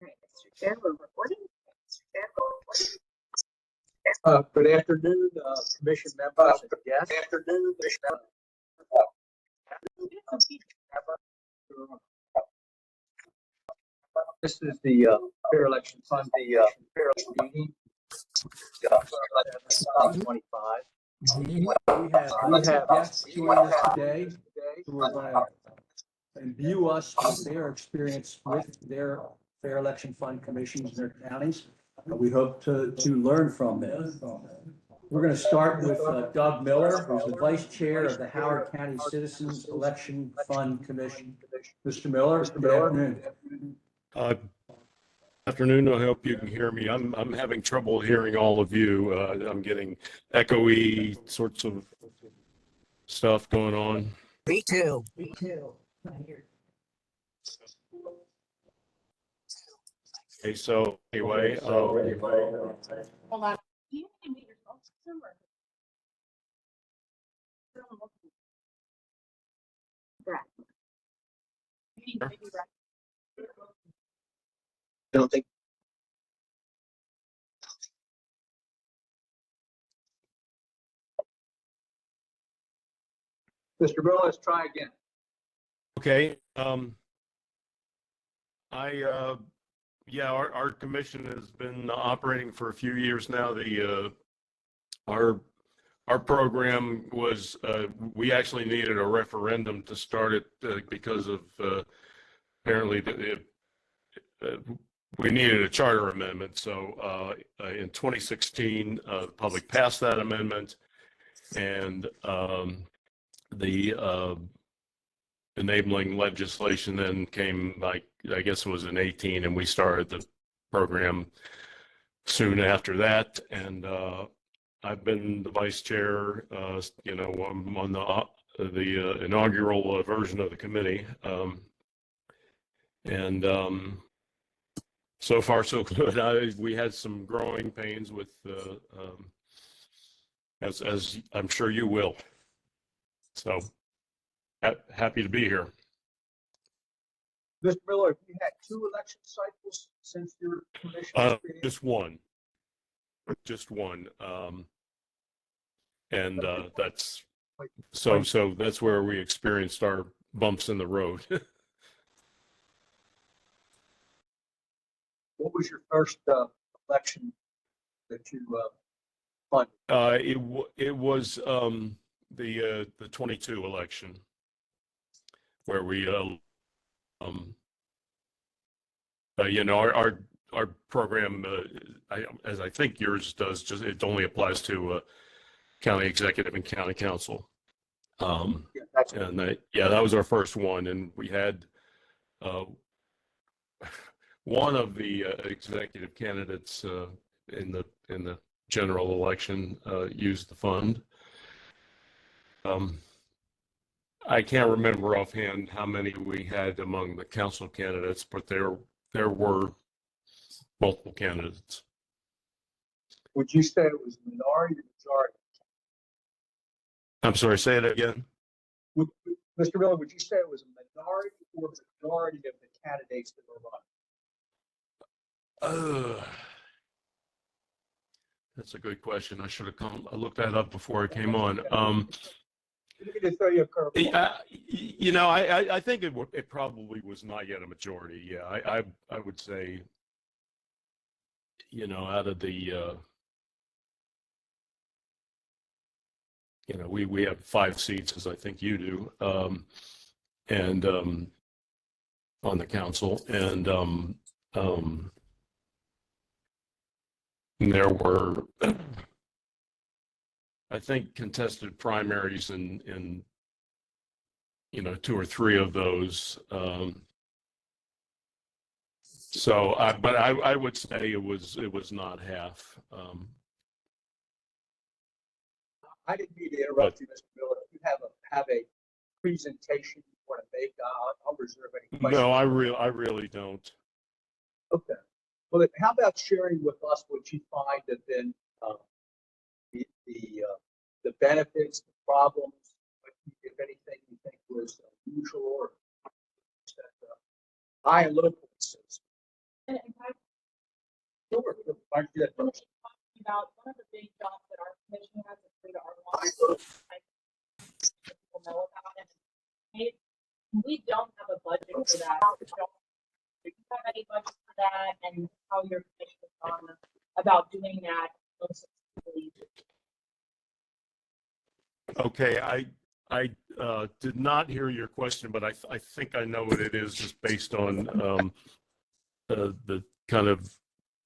Mr. Chair, we're recording. Good afternoon, commission members and guests. This is the Fair Election Fund meeting. 2025. We have guests joining us today who are going to imbue us with their experience with their Fair Election Fund commissions in their counties. We hope to learn from them. We're going to start with Doug Miller, who's the vice chair of the Howard County Citizens Election Fund Commission. Mr. Miller, good afternoon. Afternoon. I hope you can hear me. I'm having trouble hearing all of you. I'm getting echoey sorts of stuff going on. Me too. Okay, so anyway, Hold on. Do you need your phone system or? Brad. You need maybe Brad. I don't think. Mr. Brill, let's try again. okay. Our commission has been operating for a few years now. Our program was, we actually needed a referendum to start it because of apparently we needed a charter amendment. So in 2016, the public passed that amendment, and the enabling legislation then came, like, I guess it was in 18, and we started the program soon after that. And I've been the vice chair. I'm on the inaugural version of the committee, and so far so good. We had some growing pains with, as I'm sure you will. So happy to be here. Mr. Miller, have you had 2 election cycles since your commission was created? Just one. And that's so that's where we experienced our bumps in the road. What was your first election that you funded? It was the 22 election, where we our program, as I think yours does, just it only applies to county executive and county council. That was our first one, and we had one of the executive candidates in the general election used the fund. I can't remember offhand how many we had among the council candidates, but there were multiple candidates. Would you say it was minority or majority? I'm sorry, say it again. Mr. Miller, would you say it was a minority or majority of the candidates that were running? That's a good question. I should have I looked that up before I came on. To throw you a curveball. I think it probably was not yet a majority. Yeah, I would say, out of the, we have 5 seats, as I think you do, and on the council, and there were, I think, contested primaries in 2 or 3 of those. But I would say it was not half. I didn't mean to interrupt you, Mr. Miller. If you have a presentation you want to make, I'll reserve any questions. No, I really don't. Okay. Well, then how about sharing with us what you find have been the benefits, the problems, if anything you think was unusual or high and low points? And in fact, Sure, why don't you do that when first? it's talking about one of the big jobs that our commission has is free to our law. People know about it. Maybe we don't have a budget for that. We don't, do you have any budget for that and how your commission is on about doing that most successfully? Okay, I did not hear your question, but I think I know what it is just based on the kind of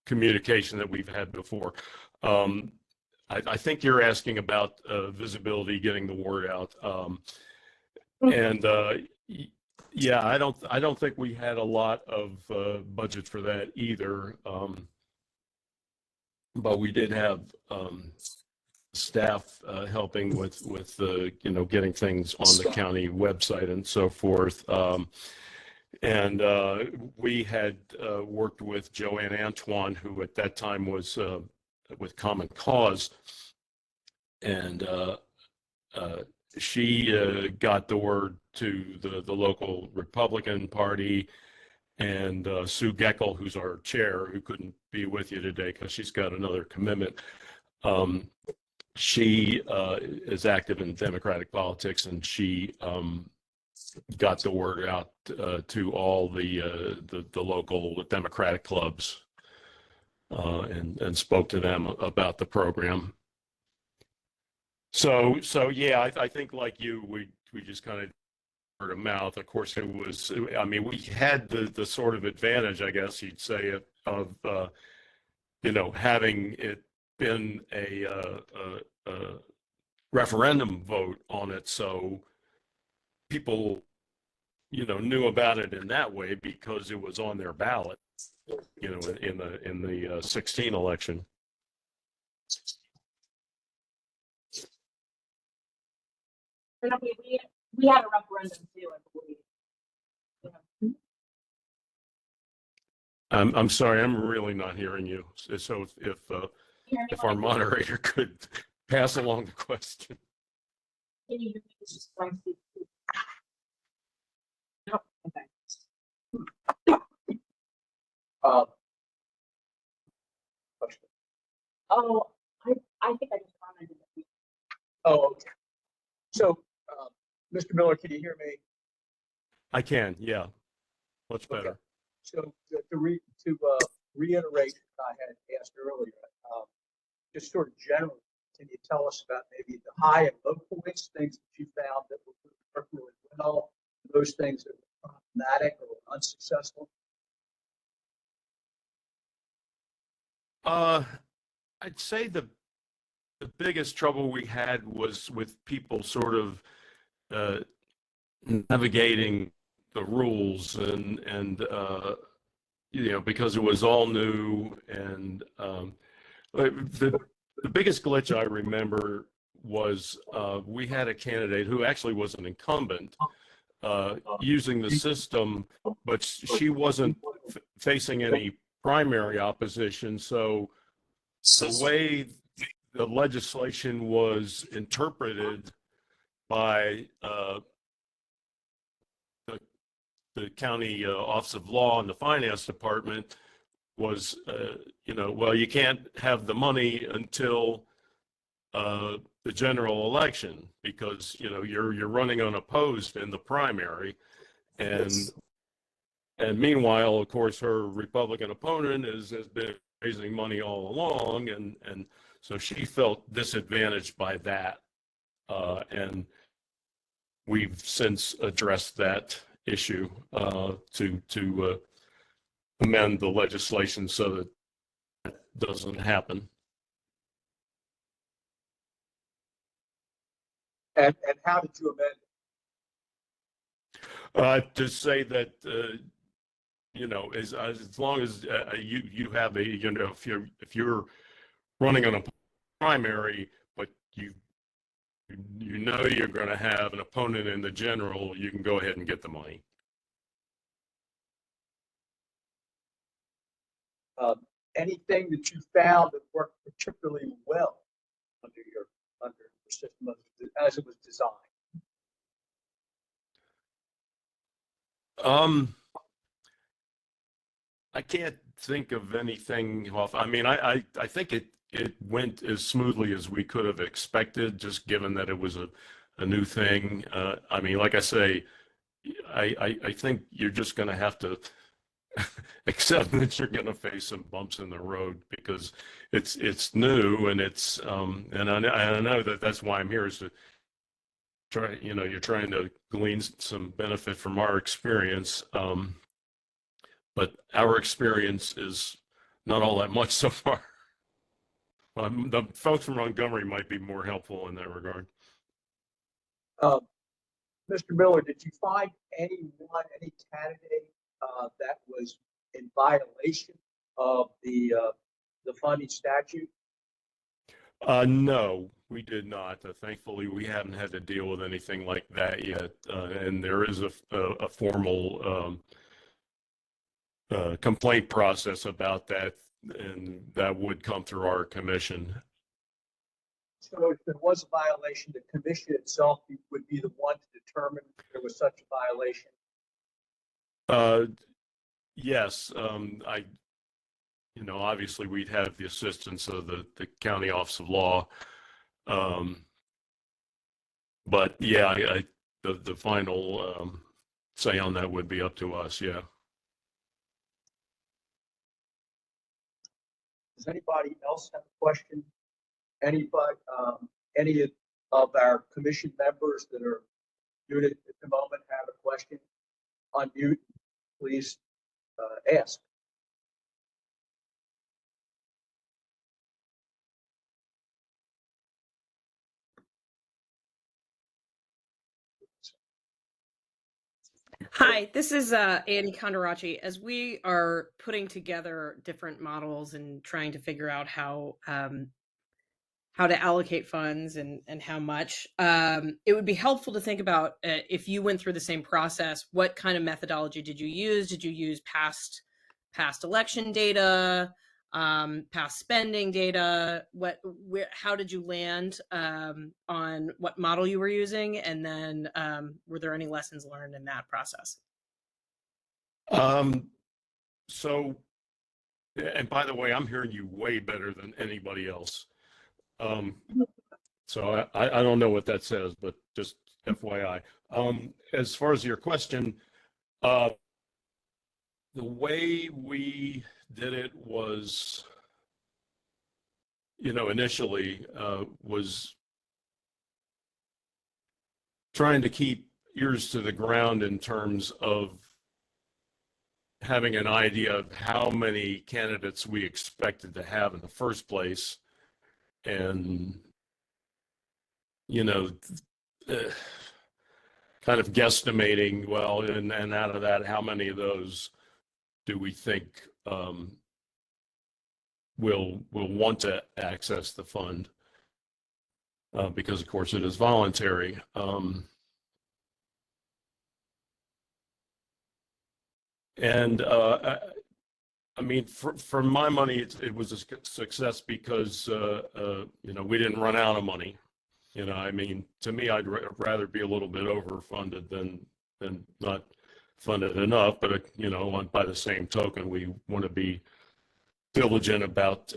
communication that we've had before. I think you're asking about visibility, getting the word out. And yeah, I don't think we had a lot of budget for that either. But we did have staff helping with you know, getting things on the county website and so forth. And we had worked with Joanne Antoine, who at that time was with Common Cause, and she got the word to the local Republican Party, and Sue Geckel, who's our chair, who couldn't be with you today because she's got another commitment. She is active in Democratic politics, and she got the word out to all the local Democratic clubs and spoke to them about the program. So yeah, I think like you, we just kind of word of mouth. Of course, it was. I mean, we had the sort of advantage, I guess you'd say, of you know, having it been a referendum vote on it, so people, you know, knew about it in that way because it was on their ballot, you know, in the 16 election. And I mean, we had a referendum too, I believe. You know. I'm sorry, I'm really not hearing you. So if our moderator could pass along the question. Can you repeat this? No, okay. Uh, Oh, I think I just commented. Oh, okay. So, Mr. Miller, can you hear me? I can, yeah, much Okay. better. So to reiterate what I had asked earlier, just sort of generally, can you tell us about maybe the high and low points, things that you found that were really well, those things that were problematic or unsuccessful? I'd say the biggest trouble we had was with people sort of navigating the rules and you know, because it was all new, and the biggest glitch I remember was we had a candidate who actually was an incumbent using the system, but she wasn't facing any primary opposition. So the way the legislation was interpreted by the county Office of Law and the Finance Department was, you know, well, you can't have the money until the general election because, you know, you're running unopposed in the primary, and meanwhile, of course, her Republican opponent has been raising money all along, and so she felt disadvantaged by that, and we've since addressed that issue to amend the legislation so that that doesn't happen. And how did you amend it? To say that you know, as long as you have a, you know, if you're running on a primary, but you know you're going to have an opponent in the general, you can go ahead and get the money. Anything that you found that worked particularly well under your system as it was designed? I can't think of anything off. I mean, I think it went as smoothly as we could have expected, just given that it was a new thing. I mean, like I say, I think you're just going to have to accept that you're going to face some bumps in the road because it's new and I know that that's why I'm here is to try, you're trying to glean some benefit from our experience. But our experience is not all that much so far. The folks from Montgomery might be more helpful in that regard. Mr. Miller, did you find any candidate that was in violation of the funding statute? No, we did not. Thankfully, we haven't had to deal with anything like that yet. And there is a formal complaint process about that, and that would come through our commission. So if there was a violation, the commission itself would be the one to determine if there was such a violation? Yes, obviously we'd have the assistance of the county office of law. But yeah, the final say on that would be up to us. Yeah. Does anybody else have a question? Anybody, any of our commission members that are muted at the moment have a question? Unmute, please ask. Hi, this is Annie Condoracci. As we are putting together different models and trying to figure out how to allocate funds and how much, it would be helpful to think about if you went through the same process, what kind of methodology did you use? Did you use past election data, past spending data? How did you land on what model you were using? And then were there any lessons learned in that process? So, and by the way, I'm hearing you way better than anybody else. So I don't know what that says, but just FYI. As far as your question, the way we did it was, initially was trying to keep ears to the ground in terms of having an idea of how many candidates we expected to have in the first place. And, kind of guesstimating, well, and out of that, how many of those do we think will want to access the fund? Because, of course, it is voluntary. I mean, for my money, it was a success because, we didn't run out of money. I mean, to me, I'd rather be a little bit overfunded than not funded enough. But, by the same token, we want to be diligent about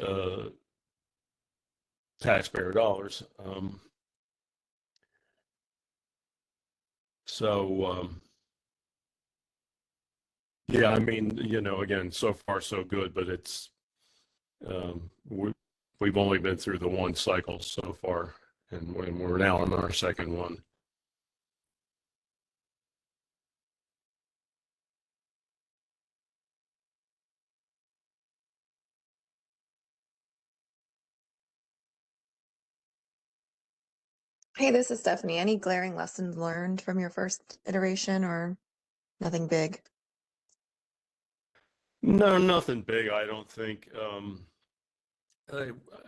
taxpayer dollars. Yeah, I mean, again, so far so good, but it's we've only been through the one cycle so far, and we're now on our second one. Hey, this is Stephanie. Any glaring lessons learned from your first iteration or nothing big? No, nothing big, I don't think.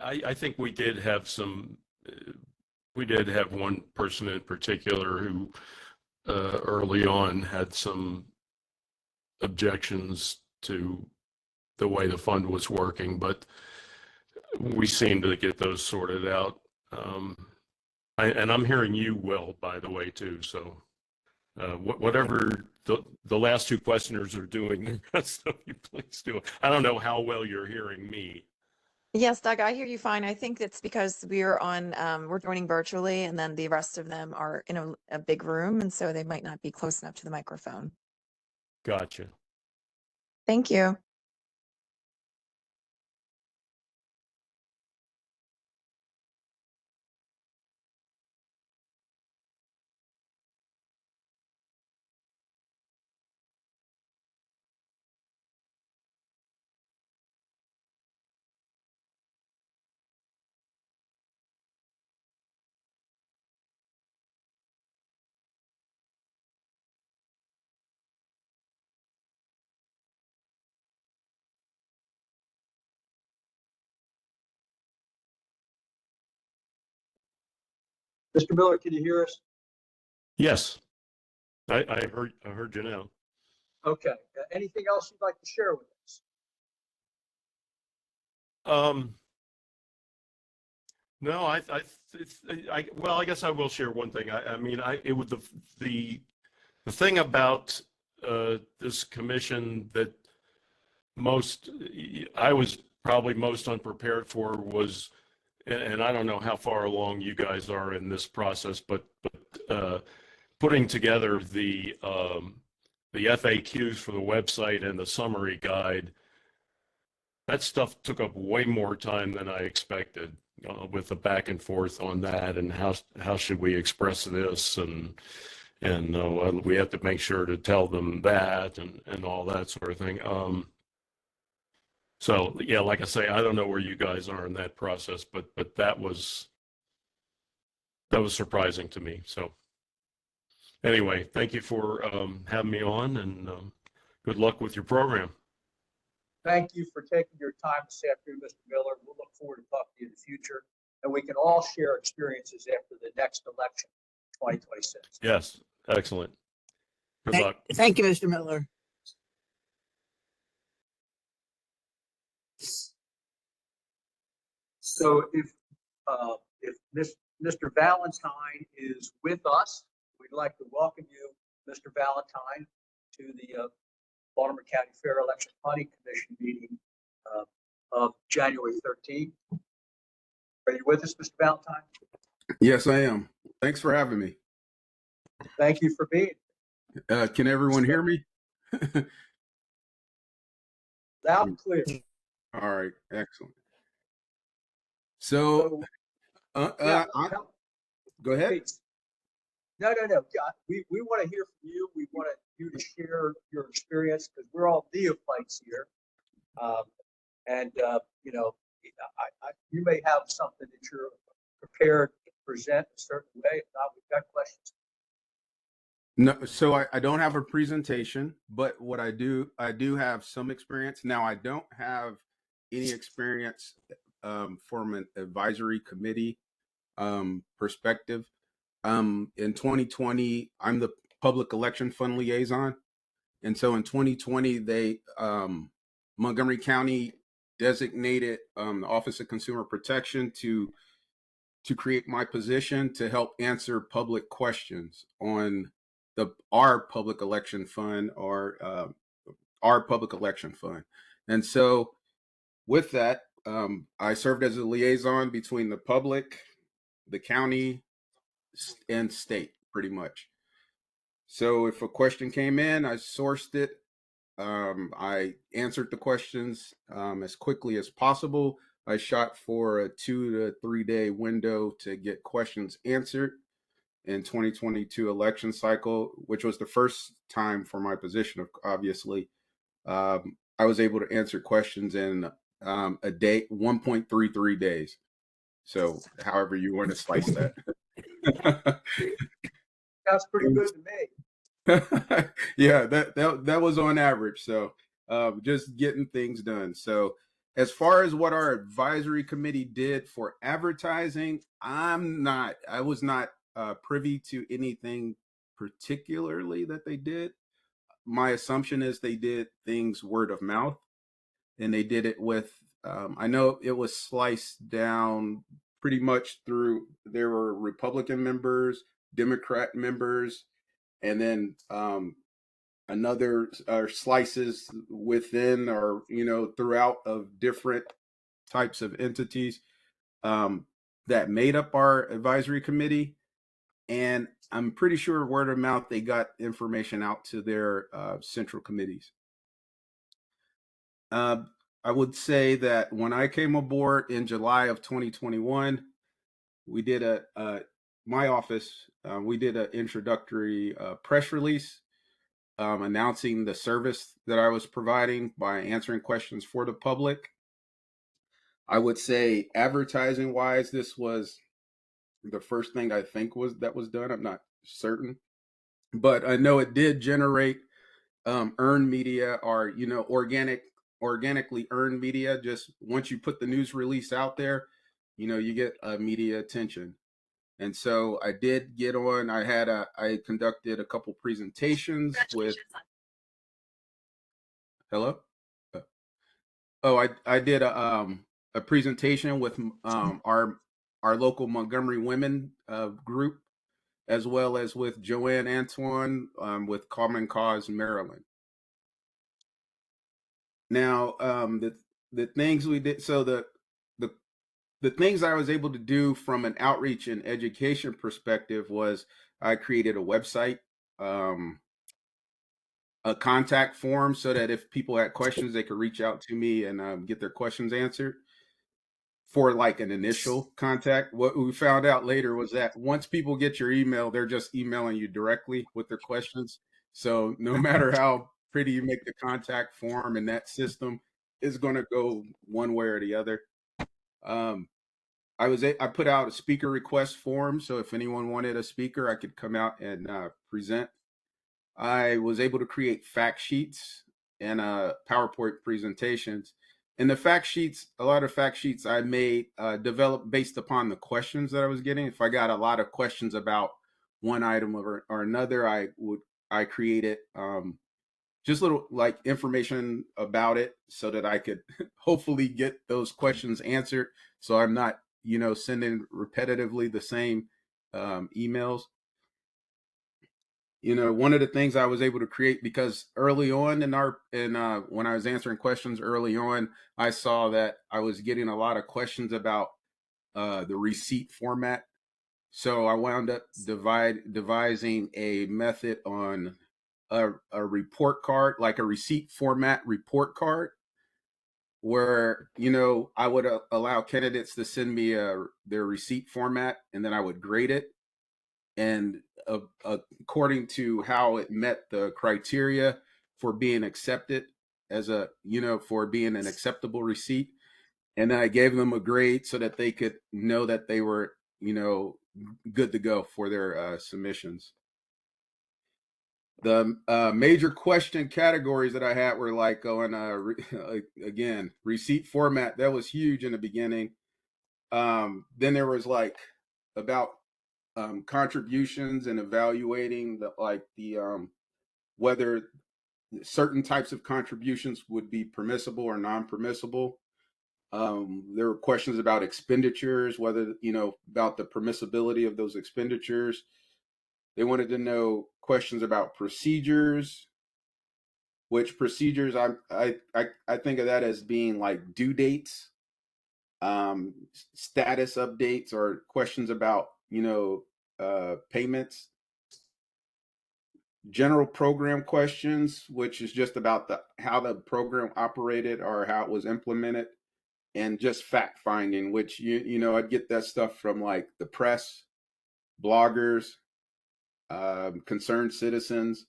I think we did have one person in particular who early on had some objections to the way the fund was working, but we seemed to get those sorted out. And I'm hearing you well, by the way, too. So Whatever the last two questioners are doing, so you please do it. I don't know how well you're hearing me. Yes, Doug, I hear you fine. I think it's because we're joining virtually, and then the rest of them are in a big room, and so they might not be close enough to the microphone. Gotcha. Thank you. Mr. Miller, can you hear us? Yes, I heard you now. Okay. Anything else you'd like to share with us? No, well, I guess I will share one thing. I mean, it would the thing about this commission that most I was probably most unprepared for was, and I don't know how far along you guys are in this process, but putting together the FAQs for the website and the summary guide. That stuff took up way more time than I expected, with the back and forth on that and how should we express this and we have to make sure to tell them that and all that sort of thing. So yeah, like I say, I don't know where you guys are in that process, but that was surprising to me. So anyway, thank you for having me on, and good luck with your program. Thank you for taking your time this afternoon, Mr. Miller. We'll look forward to talking to you in the future, and we can all share experiences after the next election, 2026. Yes, excellent. Good luck. Thank you, Mr. Miller. So if Mr. Valentine is with us, we'd like to welcome you, Mr. Valentine, to the Baltimore County Fair Election Planning Commission meeting of January 13th. Are you with us, Mr. Valentine? Yes, I am. Thanks for having me. Thank you for being here. Can everyone hear me? Loud and clear. All right, excellent. So, Yeah, go ahead. please. No. We want to hear from you. We want you to share your experience because we're all neophytes here. You may have something that you're prepared to present a certain way. If not, we've got questions. No, so I don't have a presentation, but what I do have some experience. Now, I don't have any experience from an advisory committee perspective. In 2020, I'm the public election fund liaison. And so in 2020, they Montgomery County designated the Office of Consumer Protection to create my position to help answer public questions on our public election fund or our public election fund. And so with that, I served as a liaison between the public, the county, and state, pretty much. So if a question came in, I sourced it. I answered the questions as quickly as possible. I shot for a 2 to 3 day window to get questions answered in 2022 election cycle, which was the first time for my position, obviously. I was able to answer questions in a day, 1.33 days. So however you want to slice that. That's pretty good to me. Yeah, that was on average. So just getting things done. So as far as what our advisory committee did for advertising, I was not privy to anything particularly that they did. My assumption is they did things word of mouth, and they did it with, I know it was sliced down pretty much through, there were Republican members, Democrat members, and then another slices within or throughout of different types of entities that made up our advisory committee. And I'm pretty sure word of mouth, they got information out to their central committees. I would say that when I came aboard in July of 2021, we did my office, we did an introductory press release announcing the service that I was providing by answering questions for the public. I would say advertising wise, this was the first thing I think that was done. I'm not certain, but I know it did generate earned media, or organically earned media. Just once you put the news release out there, you get media attention. And so I did get on. I conducted a couple presentations with. Hello. Oh, I did a presentation with our local Montgomery women group, as well as with Joanne Antoine with Common Cause Maryland. Now, the things we did, so the things I was able to do from an outreach and education perspective was I created a website, a contact form, so that if people had questions, they could reach out to me and get their questions answered for like an initial contact. What we found out later was that once people get your email, they're just emailing you directly with their questions. So no matter how pretty you make the contact form in that system, is going to go one way or the other. I put out a speaker request form, so if anyone wanted a speaker, I could come out and present. I was able to create fact sheets and PowerPoint presentations. And the fact sheets, a lot of fact sheets I made developed based upon the questions that I was getting. If I got a lot of questions about one item or another, I created just little like information about it so that I could hopefully get those questions answered. So I'm not, sending repetitively the same emails. One of the things I was able to create, because early on when I was answering questions early on, I saw that I was getting a lot of questions about the receipt format. So I wound up devising a method on a report card, like a receipt format report card, where I would allow candidates to send me their receipt format, and then I would grade it, and according to how it met the criteria for being accepted as for being an acceptable receipt. And then I gave them a grade so that they could know that they were good to go for their submissions. The major question categories that I had were like going again, receipt format. That was huge in the beginning. Then there was like about contributions and evaluating whether certain types of contributions would be permissible or non-permissible. There were questions about expenditures, whether about the permissibility of those expenditures. They wanted to know questions about procedures, which procedures I think of that as being like due dates, status updates, or questions about payments. General program questions, which is just about how the program operated or how it was implemented, and just fact finding, which I'd get that stuff from like the press, bloggers, concerned citizens.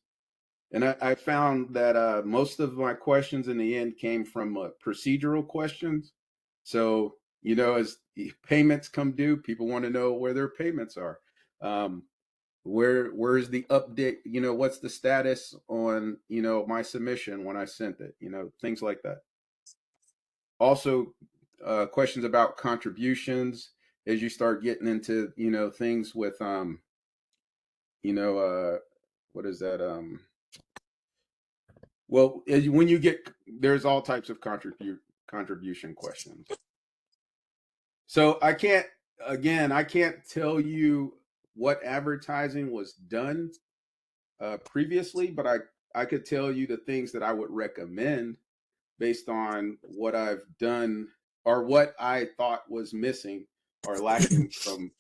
And I found that most of my questions in the end came from procedural questions. So, as payments come due, people want to know where their payments are. Where's the update? What's the status on, my submission when I sent it, things like that. Also, questions about contributions as you start getting into, things with, what is that? Well, when you get, there's all types of contribution questions. So I can't tell you what advertising was done previously, but I could tell you the things that I would recommend based on what I've done or what I thought was missing or lacking from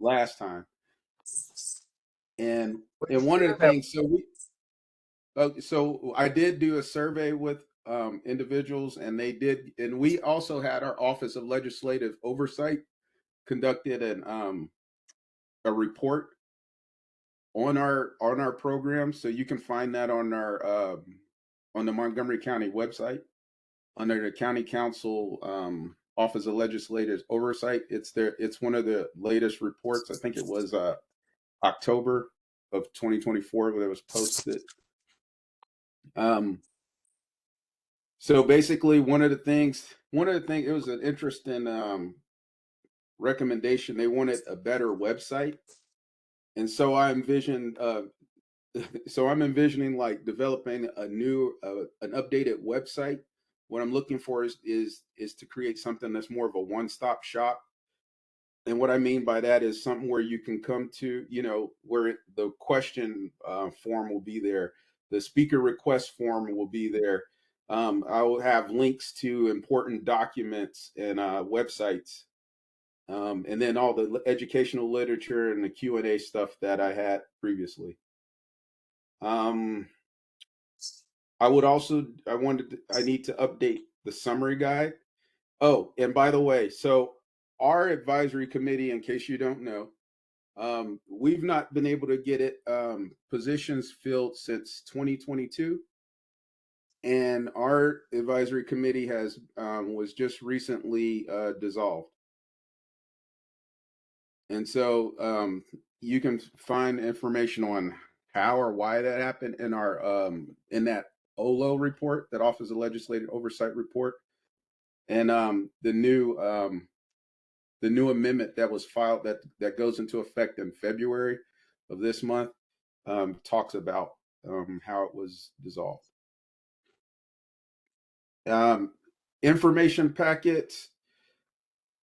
last time. And one of the things, so I did do a survey with individuals, and and we also had our Office of Legislative Oversight conducted a report on our program. So you can find that on the Montgomery County website under the County Council Office of Legislative Oversight. It's one of the latest reports. I think it was October of 2024 that it was posted. So basically, one of the things, it was an interesting recommendation. They wanted a better website, and so I envisioned, so I'm envisioning like developing an updated website. What I'm looking for is to create something that's more of a one-stop shop. And what I mean by that is something where you can come to, where the question form will be there, the speaker request form will be there. I will have links to important documents and websites, and then all the educational literature and the Q&A stuff that I had previously. I need to update the summary guide. Oh, and by the way, so our advisory committee, in case you don't know, we've not been able to get positions filled since 2022. And our advisory committee was just recently dissolved. And so you can find information on how or why that happened in in that OLO report, that Office of Legislative Oversight report, and the new amendment that was filed that goes into effect in February of this month talks about how it was dissolved. Information packets.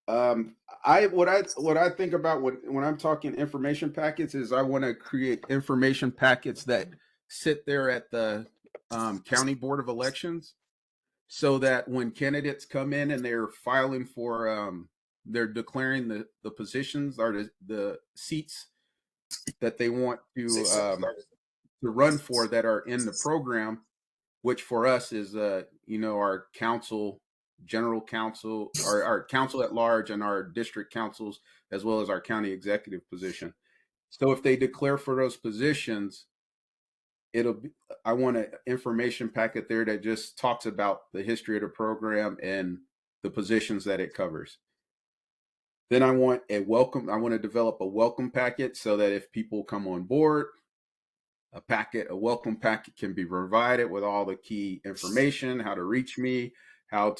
What I think about when I'm talking information packets is I want to create information packets that sit there at the county board of elections, so that when candidates come in and they're filing for they're declaring the positions or the seats that they want to run for that are in the program, which for us is our council, general council, our council at large, and our district councils, as well as our county executive position. So if they declare for those positions, I want an information packet there that just talks about the history of the program and the positions that it covers. Then I want to develop a welcome packet, so that if people come on board, a welcome packet can be provided with all the key information, how to reach me, or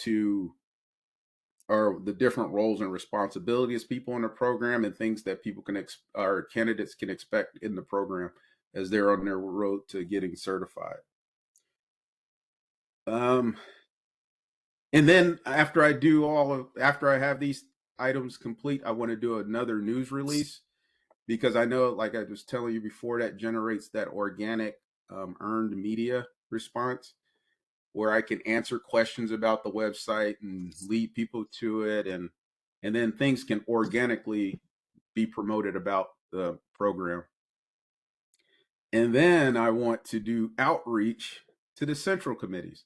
the different roles and responsibilities people in the program, and things that our candidates can expect in the program as they're on their road to getting certified. And then after I have these items complete, I want to do another news release, because I know, like I was telling you before, that generates that organic earned media response, where I can answer questions about the website and lead people to it, and then things can organically be promoted about the program. And then I want to do outreach to the central committees.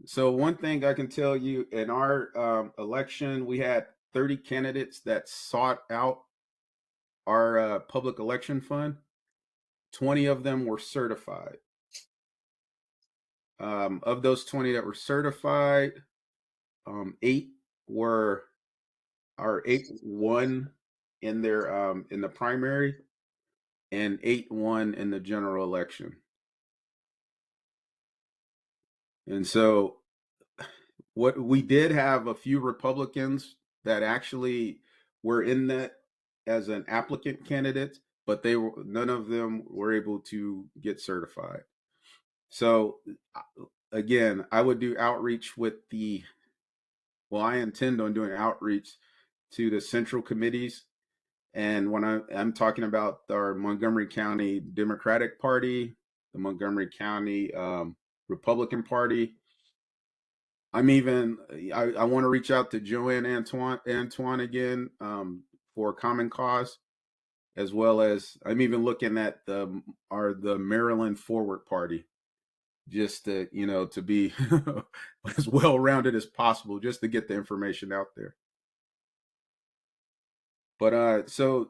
So one thing I can tell you, in our election, we had 30 candidates that sought out our public election fund. 20 of them were certified. Of those 20 that were certified, 8 won in the primary, and 8 won in the general election. And so what we did have a few Republicans that actually were in that as an applicant candidate, but none of them were able to get certified. So again, I would do outreach I intend on doing outreach to the central committees And when I'm talking about our Montgomery County Democratic Party, the Montgomery County Republican Party, I want to reach out to Joanne Antoine again for Common Cause, as well as I'm even looking at the Maryland Forward Party, just to, to be as well rounded as possible, just to get the information out there. But so,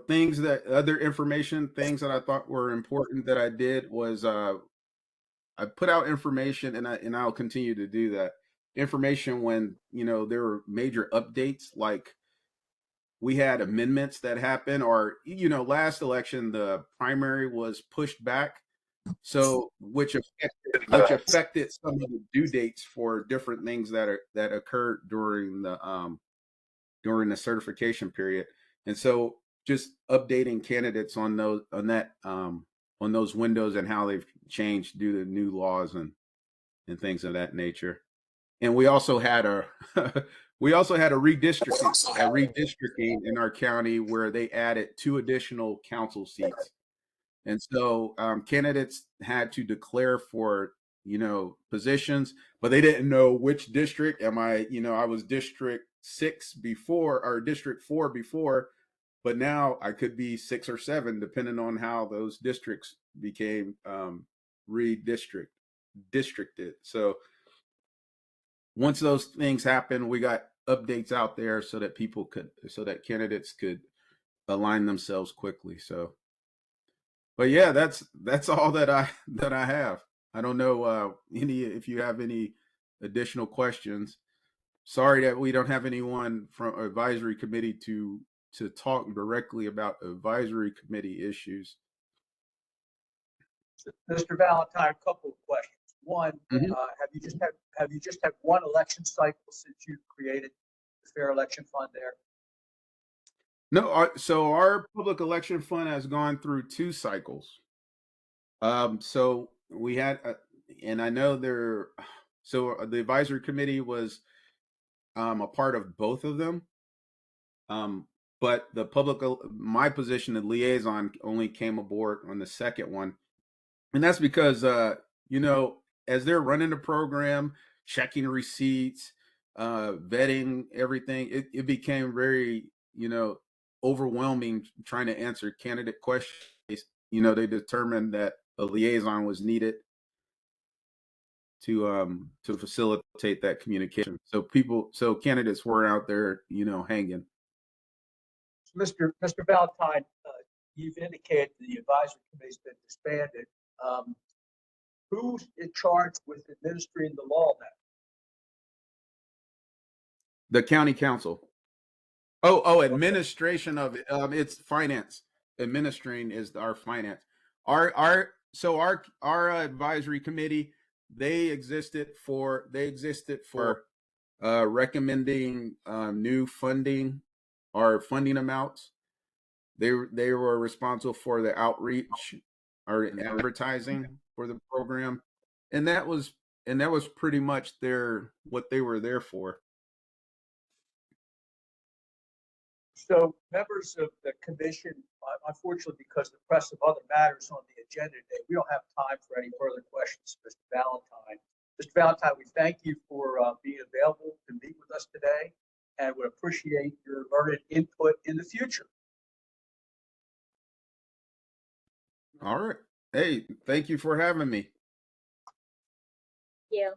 things that other information, things that I thought were important that I did was I put out information, and I'll continue to do that information when, there were major updates, like we had amendments that happened, or, last election, the primary was pushed back. So, which affected some of the due dates for different things that occurred during the certification period. And so just updating candidates on those windows and how they've changed due to new laws and things of that nature. And we also had a redistricting in our county where they added 2 additional council seats. And so candidates had to declare for, positions, but they didn't know which district. I was District 6 before, or District 4 before, but now I could be 6 or 7, depending on how those districts became districted. So once those things happen, we got updates out there so that candidates could align themselves quickly. So, but yeah, that's all that I have. I don't know if you have any additional questions. Sorry that we don't have anyone from advisory committee to talk directly about advisory committee issues. Mr. Valentine, a couple of questions. One, Mhm. have you just had one election cycle since you created the Fair Election Fund there? No, so our public election fund has gone through 2 cycles. So we had, and I know the advisory committee was a part of both of them. But my position, the liaison, only came aboard on the second one. And that's because, as they're running the program, checking receipts, vetting everything, it became very, overwhelming trying to answer candidate questions. They determined that a liaison was needed to facilitate that communication. So candidates were out there, hanging. Mr. Valentine, you've indicated the advisory committee's been disbanded. Who's in charge with administering the law now? The county council. Oh, administration of it. It's finance. Administering is our finance. Our advisory committee, they existed for recommending new funding or funding amounts. They were responsible for the outreach or advertising for the program, and that was pretty much what they were there for. So members of the commission, unfortunately, because of the press of other matters on the agenda today, we don't have time for any further questions, Mr. Valentine. Mr. Valentine, we thank you for being available to meet with us today, and would appreciate your learned input in the future. All right. Hey, thank you for having me. Yeah.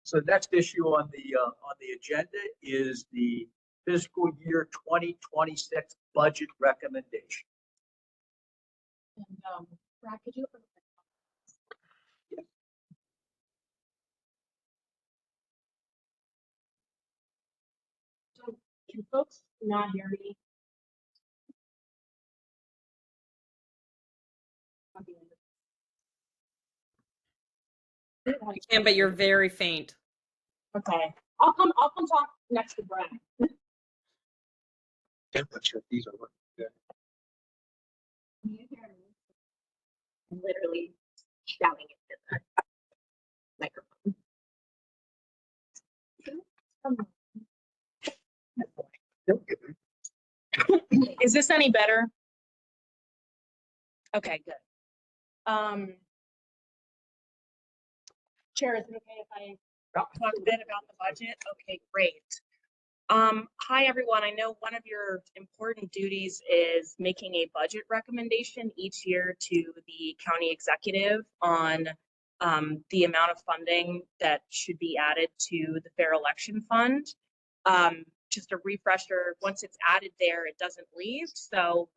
So next issue on the agenda is the fiscal year 2026 budget recommendation. And Brad, could you open up the So can folks not hear me? You can, but you're very faint. Okay, I'll come talk next to Brad. These are working good. Can you hear me? I'm literally shouting at Microphone. Is this any better? Okay, good. Chair, is it okay if I talk a bit about the budget? Okay, great. Hi, everyone. I know one of your important duties is making a budget recommendation each year to the county executive on the amount of funding that should be added to the Fair Election Fund. Just a refresher, once it's added there, it doesn't leave. So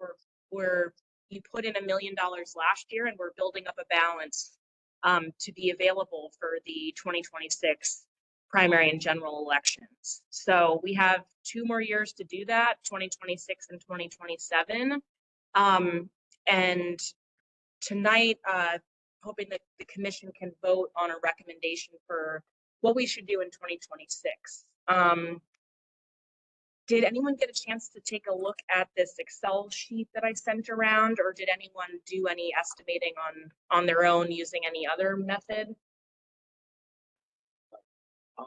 you put in $1 million last year, and we're building up a balance to be available for the 2026 primary and general elections. So we have 2 more years to do that, 2026 and 2027. And tonight, hoping that the commission can vote on a recommendation for what we should do in 2026. Did anyone get a chance to take a look at this Excel sheet that I sent around, or did anyone do any estimating on their own using any other method?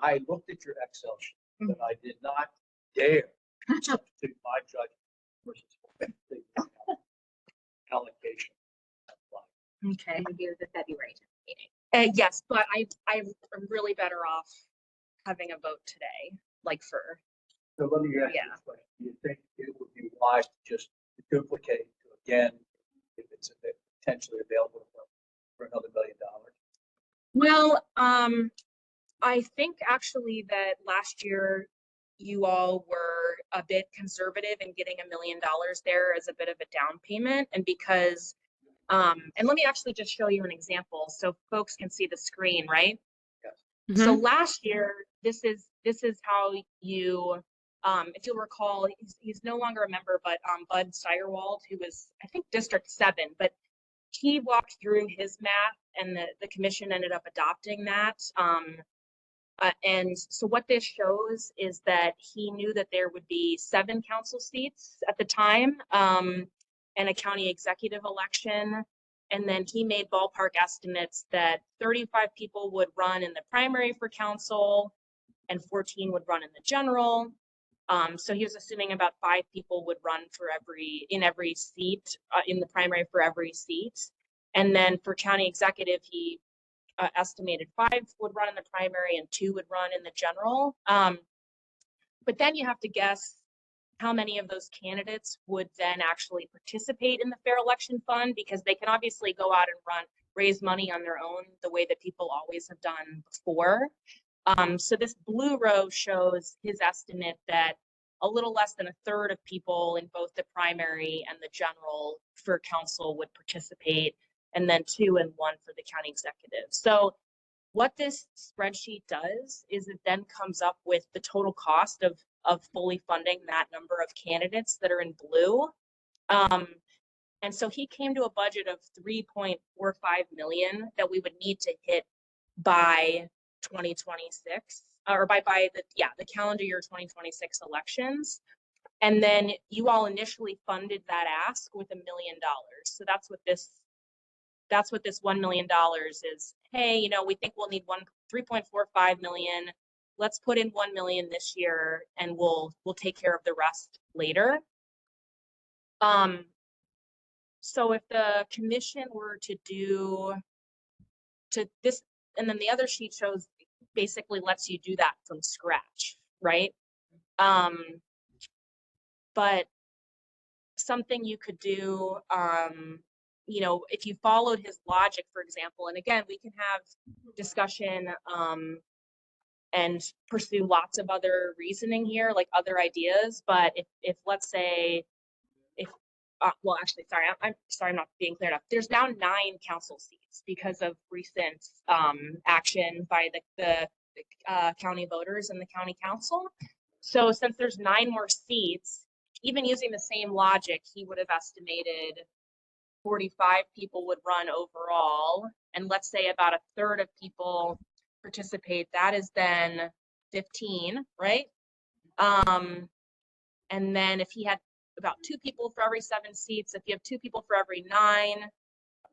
I looked at your Excel sheet, but I did not dare substitute my judgment versus the allocation. Okay. We do the February meeting. Yes, but I'm really better off having a vote today, like for. So let me ask you Yeah. this question. Do you think it would be wise to just duplicate again if it's potentially available for another $1 million? Well, I think actually that last year you all were a bit conservative in getting $1 million there as a bit of a down payment. And because, and let me actually just show you an example so folks can see the screen, right? Yes. So last year, this is how you, if you'll recall, he's no longer a member, but Bud Steyerwald, who was, I think, District 7, but he walked through his math and the commission ended up adopting that. And so what this shows is that he knew that there would be 7 council seats at the time and a county executive election. And then he made ballpark estimates that 35 people would run in the primary for council and 14 would run in the general. So he was assuming about 5 people would run for in every seat in the primary for every seat. And then for county executive, he estimated 5 would run in the primary and 2 would run in the general. But then you have to guess how many of those candidates would then actually participate in the Fair Election Fund, because they can obviously go out and raise money on their own the way that people always have done before. So this blue row shows his estimate that a little less than 1/3 of people in both the primary and the general for council would participate, and then 2 and 1 for the county executive. So what this spreadsheet does is it then comes up with the total cost of fully funding that number of candidates that are in blue. And so he came to a budget of $3.45 million that we would need to hit by 2026, or by the calendar year 2026 elections. And then you all initially funded that ask with $1 million. So that's what this $1 million is. Hey, we think we'll need 3.45 million. Let's put in 1 million this year and we'll take care of the rest later. So if the commission were to do this, and then the other sheet shows basically lets you do that from scratch, right? But something you could do, if you followed his logic, for example, and again, we can have discussion and pursue lots of other reasoning here, like other ideas. But if let's say, well, actually, sorry, I'm sorry, I'm not being clear enough. There's now 9 council seats because of recent action by the county voters and the county council. So since there's 9 more seats, even using the same logic, he would have estimated 45 people would run overall. And let's say about 1/3 of people participate. That is then 15, right? And then if he had about 2 people for every 7 seats, if you have 2 people for every 9,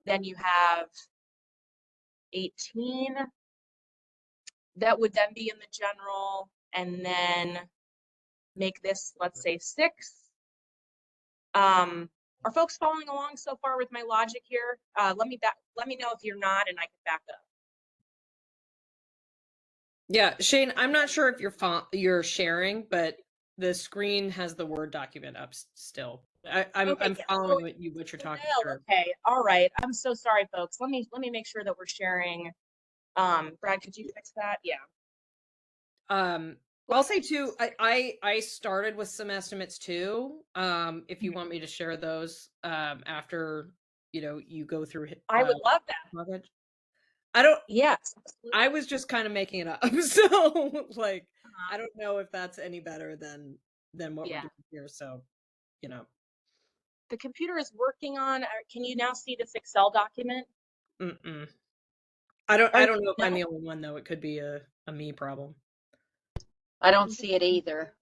then you have 18. That would then be in the general, and then make this, let's say, 6. Are folks following along so far with my logic here? Let me know if you're not, and I can back up. Yeah, Shane, I'm not sure if you're sharing, but the screen has the Word document up still. I'm Okay, yeah. following what you're talking Well, through. okay, all right. I'm so sorry, folks. Let me make sure that we're sharing. Brad, could you fix that? Yeah. I'll say too, I started with some estimates too. If you want me to share those after you go through I would love that. mortgage. I don't Yes. I was just kind of making it up. So like Uh-huh. I don't know if that's any better than what we're Yeah. doing here. So, you know. The computer is working on. Can you now see this Excel document? Mm-mm. I don't know if No? I'm the only one though. It could be a me problem. I don't see it either.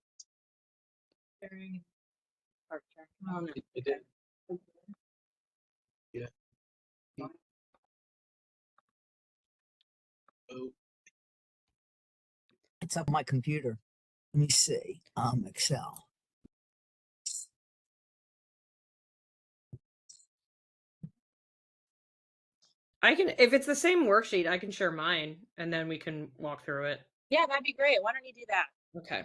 Oh, no. It did. Yeah. Oh, It's up on my computer. Let me see. Excel. I can, if it's the same worksheet, I can share mine and then we can walk through it. Yeah, that'd be great. Why don't you do that? Okay.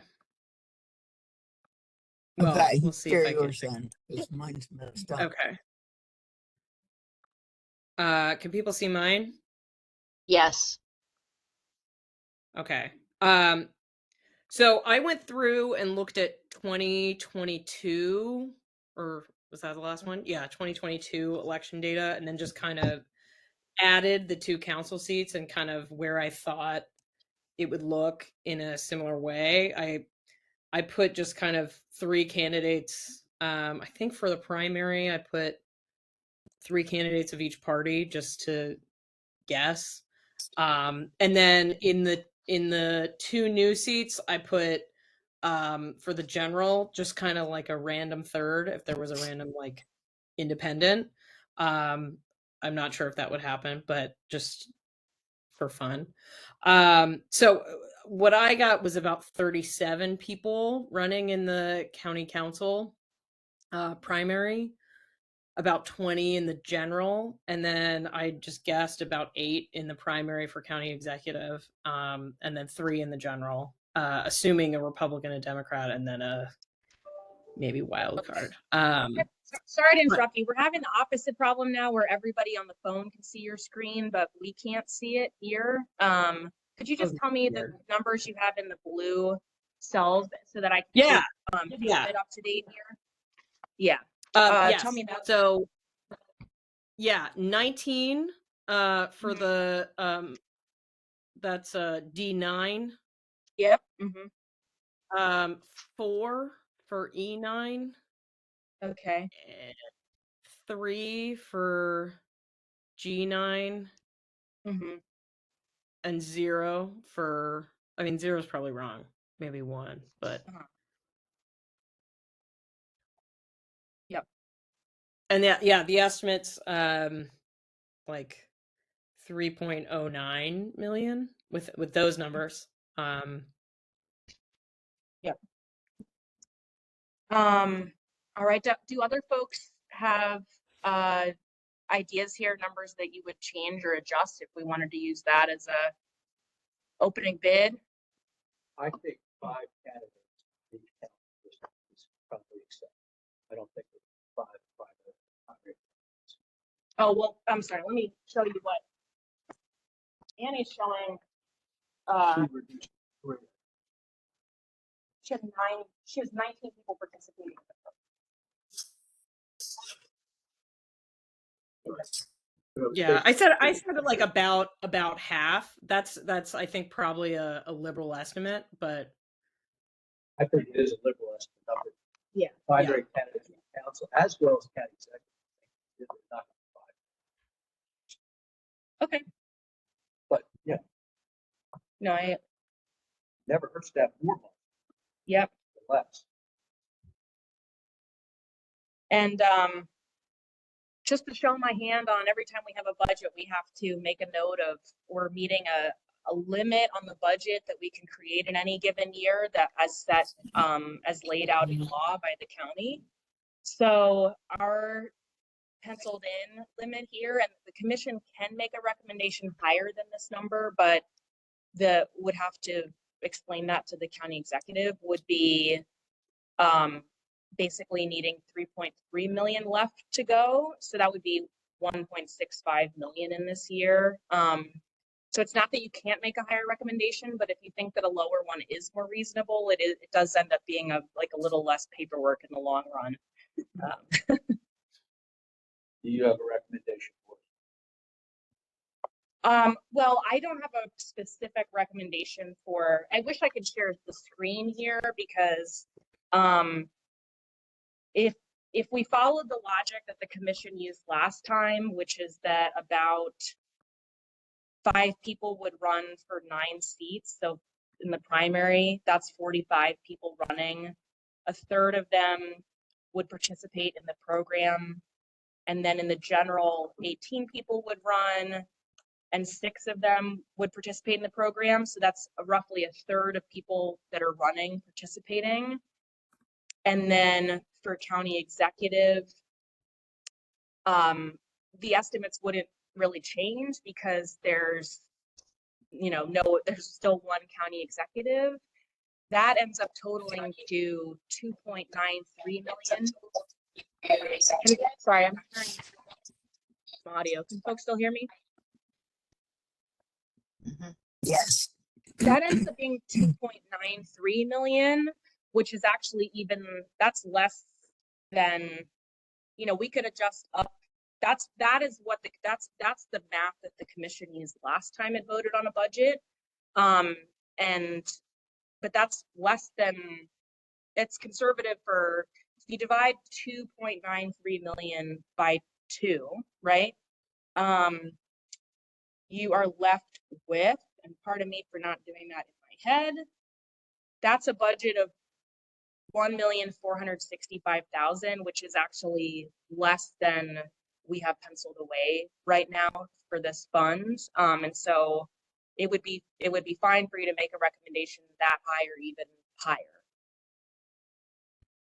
Well, Okay, we'll see share if I can. yours then, because mine's messed up. Okay. Can people see mine? Yes. Okay. So I went through and looked at 2022, or was that the last one? Yeah, 2022 election data, and then just kind of added the 2 council seats and kind of where I thought it would look in a similar way. I put just kind of 3 candidates. I think for the primary, I put 3 candidates of each party just to guess. And then in the 2 new seats, I put for the general just kind of like a random third if there was a random like independent. I'm not sure if that would happen, but just for fun. So what I got was about 37 people running in the county council primary, about 20 in the general, and then I just guessed about 8 in the primary for county executive, and then 3 in the general, assuming a Republican, a Democrat, and then a maybe wild card. Sorry to interrupt you. We're having the opposite problem now where everybody on the phone can see your screen, but we can't see it here. Could you just tell me the numbers you have in the blue cells so that I can keep it up to date here? Yeah. Yes. Tell me about so 19 for the that's D9. Yep. 4 for E9. Okay. 3 for G9. And 0 for, I mean, 0 is probably wrong. Maybe 1, but. Yep. And the estimates, like 3.09 million with those numbers. Yep. All right. Do other folks have ideas here, numbers that you would change or adjust if we wanted to use that as a opening bid? I think 5 candidates is probably acceptable. I don't think 5. Oh, well, I'm sorry. Let me show you what Annie's showing. She reduced 3. She has 19 people participating. Yeah, I said it like about half. That's I think probably a liberal estimate, but I think it is a liberal estimate number. Yeah. 5 candidates in the council as well as county executive. Not 5. Okay. But yeah. No, I never hurts to have more money. Yep. Less. And just to show my hand on every time we have a budget, we have to make a note of we're meeting a limit on the budget that we can create in any given year that as set as laid out in law by the county. So our penciled in limit here, and the commission can make a recommendation higher than this number, but would have to explain that to the county executive, would be basically needing 3.3 million left to go. So that would be 1.65 million in this year. So it's not that you can't make a higher recommendation, but if you think that a lower one is more reasonable, it does end up being a little less paperwork in the long run. Do you have a recommendation for it? Well, I don't have a specific recommendation for, I wish I could share the screen here because if we followed the logic that the commission used last time, which is that about 5 people would run for 9 seats. So in the primary, that's 45 people running. A third of them would participate in the program. And then in the general, 18 people would run and 6 of them would participate in the program. So that's roughly a third of people that are running participating. And then for county executive, the estimates wouldn't really change because there's still one county executive. That ends up totaling to 2.93 million. Sorry, I'm turning some audio. Can folks still hear me? Yes. That ends up being 2.93 million, which is actually that's less than, we could adjust up. That's the math that the commission used last time it voted on a budget. But that's less than, it's conservative for, if you divide 2.93 million by 2, right? You are left with, and pardon me for not doing that in my head, that's a budget of 1,465,000, which is actually less than we have penciled away right now for this fund. And so it would be fine for you to make a recommendation that high or even higher.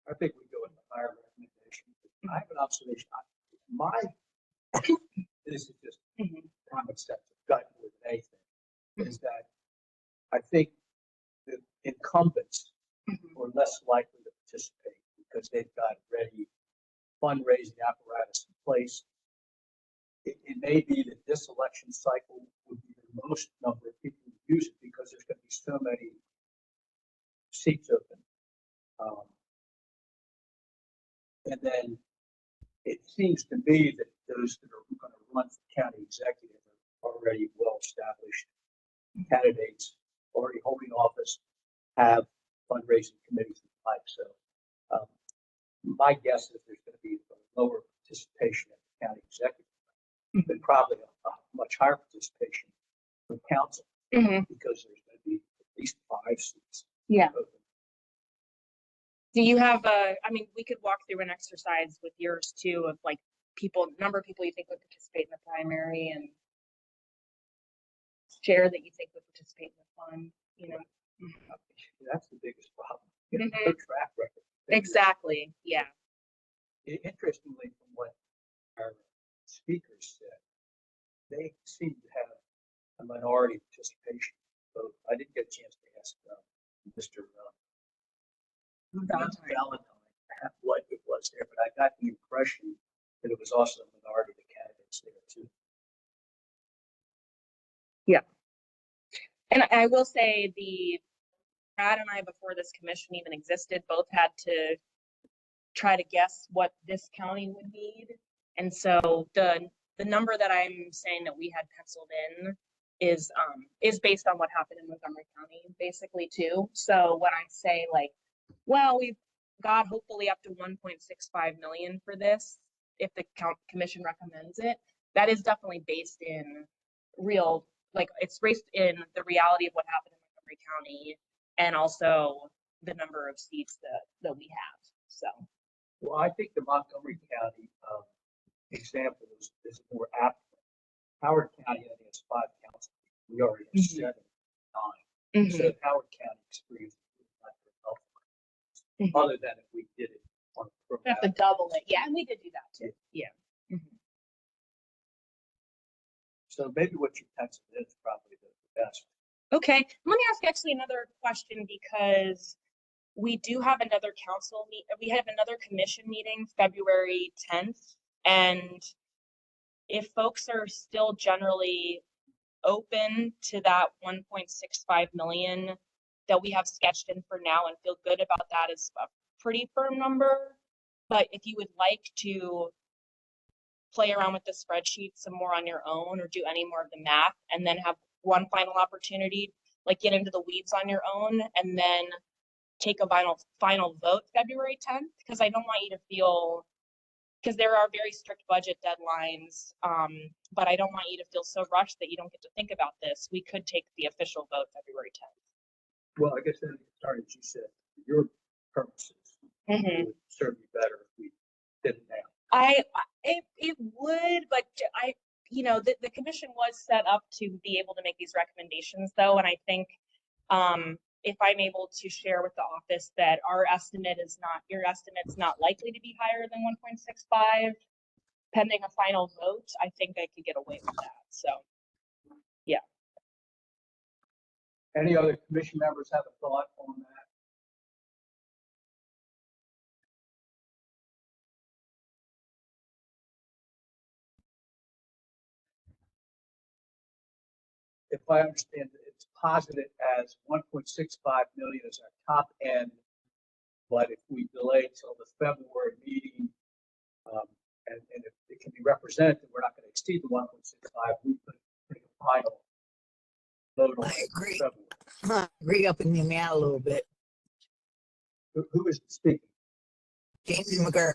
I think we go with the higher recommendation. I have an observation. This is just common sense, gut with anything, is that I think the incumbents are less likely to participate because they've got ready fundraising apparatus in place. It may be that this election cycle would be the most number of people who use it because there's going to be so many seats open. And then it seems to me that those that are going to run for county executive are already well-established candidates, already holding office, have fundraising committees and the like. So my guess is there's going to be a lower participation at the county executive, but probably a much higher participation from council because there's going to be at least 5 seats. Yeah. open. Do you have we could walk through an exercise with yours too of like number of people you think would participate in the primary and share that you think would participate in the fund, That's the biggest problem. No track record. Exactly. Yeah. Interestingly, from what our speakers said, they seem to have a minority participation. So I didn't get a chance to ask Mr. Valentine what it was there, but I got the impression that it was also a minority of the candidates there too. Yeah. And I will say Brad and I, before this commission even existed, both had to try to guess what this county would need. And so the number that I'm saying that we had penciled in is based on what happened in Montgomery County, basically too. So when I say we've got hopefully up to 1.65 million for this, if the commission recommends it, that is definitely based in it's based in the reality of what happened in Montgomery County and also the number of seats that we have. So. Well, I think the Montgomery County example is more apt. Howard County only has 5 council. We already have 7, 9. So Howard County experience is not very helpful. Other than if we did it on a We have to double it. Yeah, and we did do that too. Yeah. So maybe what you penciled in is probably the best. Okay, let me ask actually another question because we do have another we have another commission meeting February 10th. And if folks are still generally open to that 1.65 million that we have sketched in for now and feel good about that is a pretty firm number. But if you would like to play around with the spreadsheet some more on your own or do any more of the math and then have one final opportunity, like get into the weeds on your own and then take a final vote February 10th, because I don't want you to feel, because there are very strict budget deadlines, but I don't want you to feel so rushed that you don't get to think about this. We could take the official vote February 10th. Well, I guess then, sorry, as you said, for your purposes, it would serve you better if we did it now. It would, but the commission was set up to be able to make these recommendations though. And I think, if I'm able to share with the office that your estimate's not likely to be higher than 1.65, pending a final vote, I think I could get away with that. So, yeah. Any other commission members have a thought on that? If I understand it, it's posited as 1.65 million as our top end, but if we delay till the February meeting, and if it can be represented that we're not going to exceed the 1.65, we could take a final vote on I it in agree. February. I agree up in the amount a little bit. Who is speaking? Jamie McGurk.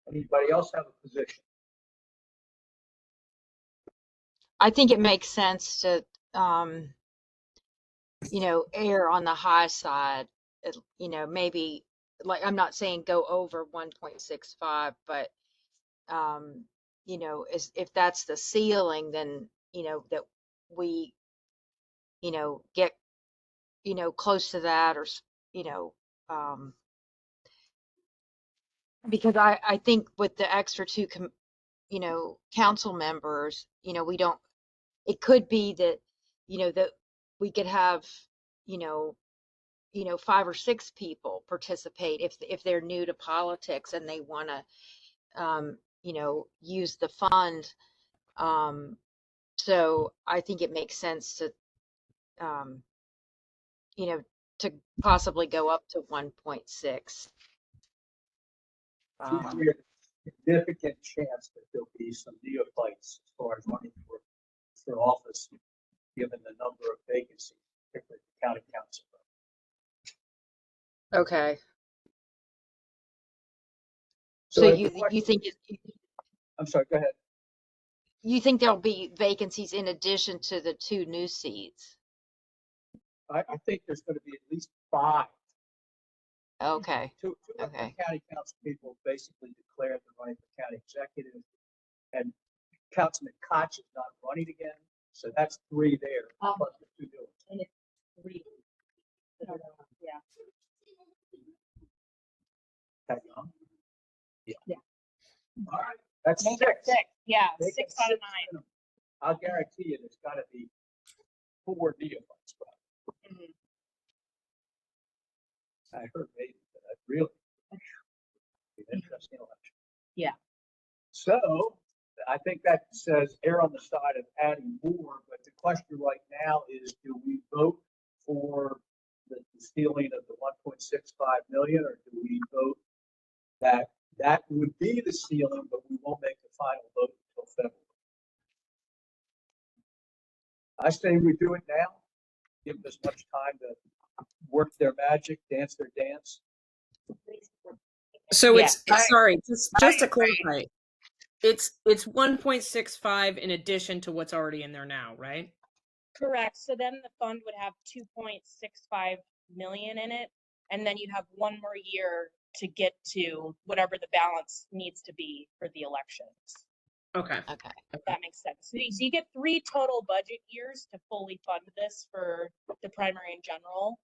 Anybody else have a position? I think it makes sense to, err on the high side. Maybe, like, I'm not saying go over 1.65, but, if that's the ceiling, then, that we, get, close to that or, because I think with the extra 2, council members, it could be that, that we could have, 5 or 6 people participate if they're new to politics and they want to, use the fund. So I think it makes sense to, to possibly go up to 1.6. We have a significant chance that there'll be some neophytes as far as running for office, given the number of vacancies, particularly the county council. Okay. So So if you the question- think I'm sorry, go ahead. you think there'll be vacancies in addition to the 2 new seats? I think there's going to be at least 5. Okay. Two of the county council people basically declared they're running for county executive, and Councilman Koch is not running again, so that's 3 there. Plus the 2 new ones. And it's 3. Yeah. That young? Yeah. All right, that's Make 6. it 6. Yeah, Make it 6 out of 6 9. minimum. I'll guarantee you there's got to be 4 neophytes. I heard maybe, but I really be an interesting election. Yeah. So I think that says err on the side of adding more, but the question right now is, do we vote for the ceiling of the 1.65 million, or do we vote that would be the ceiling, but we won't make the final vote until February? I say we do it now, give them as much time to work their magic, dance their dance. So Yeah. sorry, just to clarify, it's 1.65 in addition to what's already in there now, right? Correct. So then the fund would have 2.65 million in it, and then you'd have one more year to get to whatever the balance needs to be for the elections. Okay. Okay. If that makes sense. So you get 3 total budget years to fully fund this for the primary and general.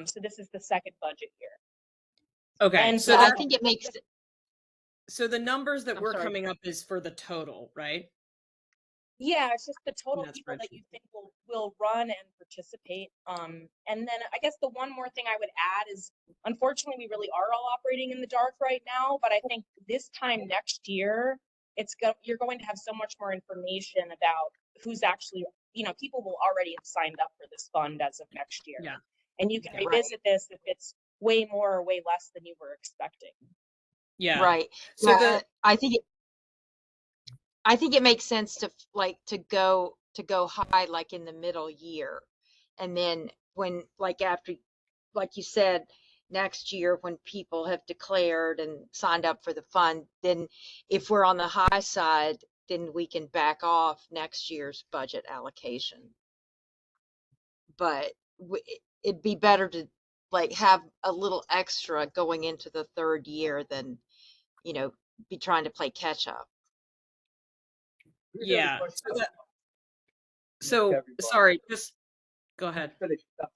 So this is the 2nd budget year. Okay. And So Yeah, I that, think it makes, so the numbers that I'm we're sorry. coming up is for the total, right? Yeah, it's just the total that people that spreadsheet. you think will run and participate. And then I guess the one more thing I would add is, unfortunately, we really are all operating in the dark right now. But I think this time next year, you're going to have so much more information about who's actually, people will already have signed up for this fund as of next year. Yeah. And you can Yeah. revisit this if it's way more or way less than you were expecting. Yeah. right. So Yeah, I think it makes sense to go high like in the middle year. And then when after, like you said, next year when people have declared and signed up for the fund, then if we're on the high side, then we can back off next year's budget allocation. But it'd be better to have a little extra going into the 3rd year than, be trying to play catch up. Here's the other yeah. question So, I would so ask everybody. sorry, just go ahead. Finish. I'm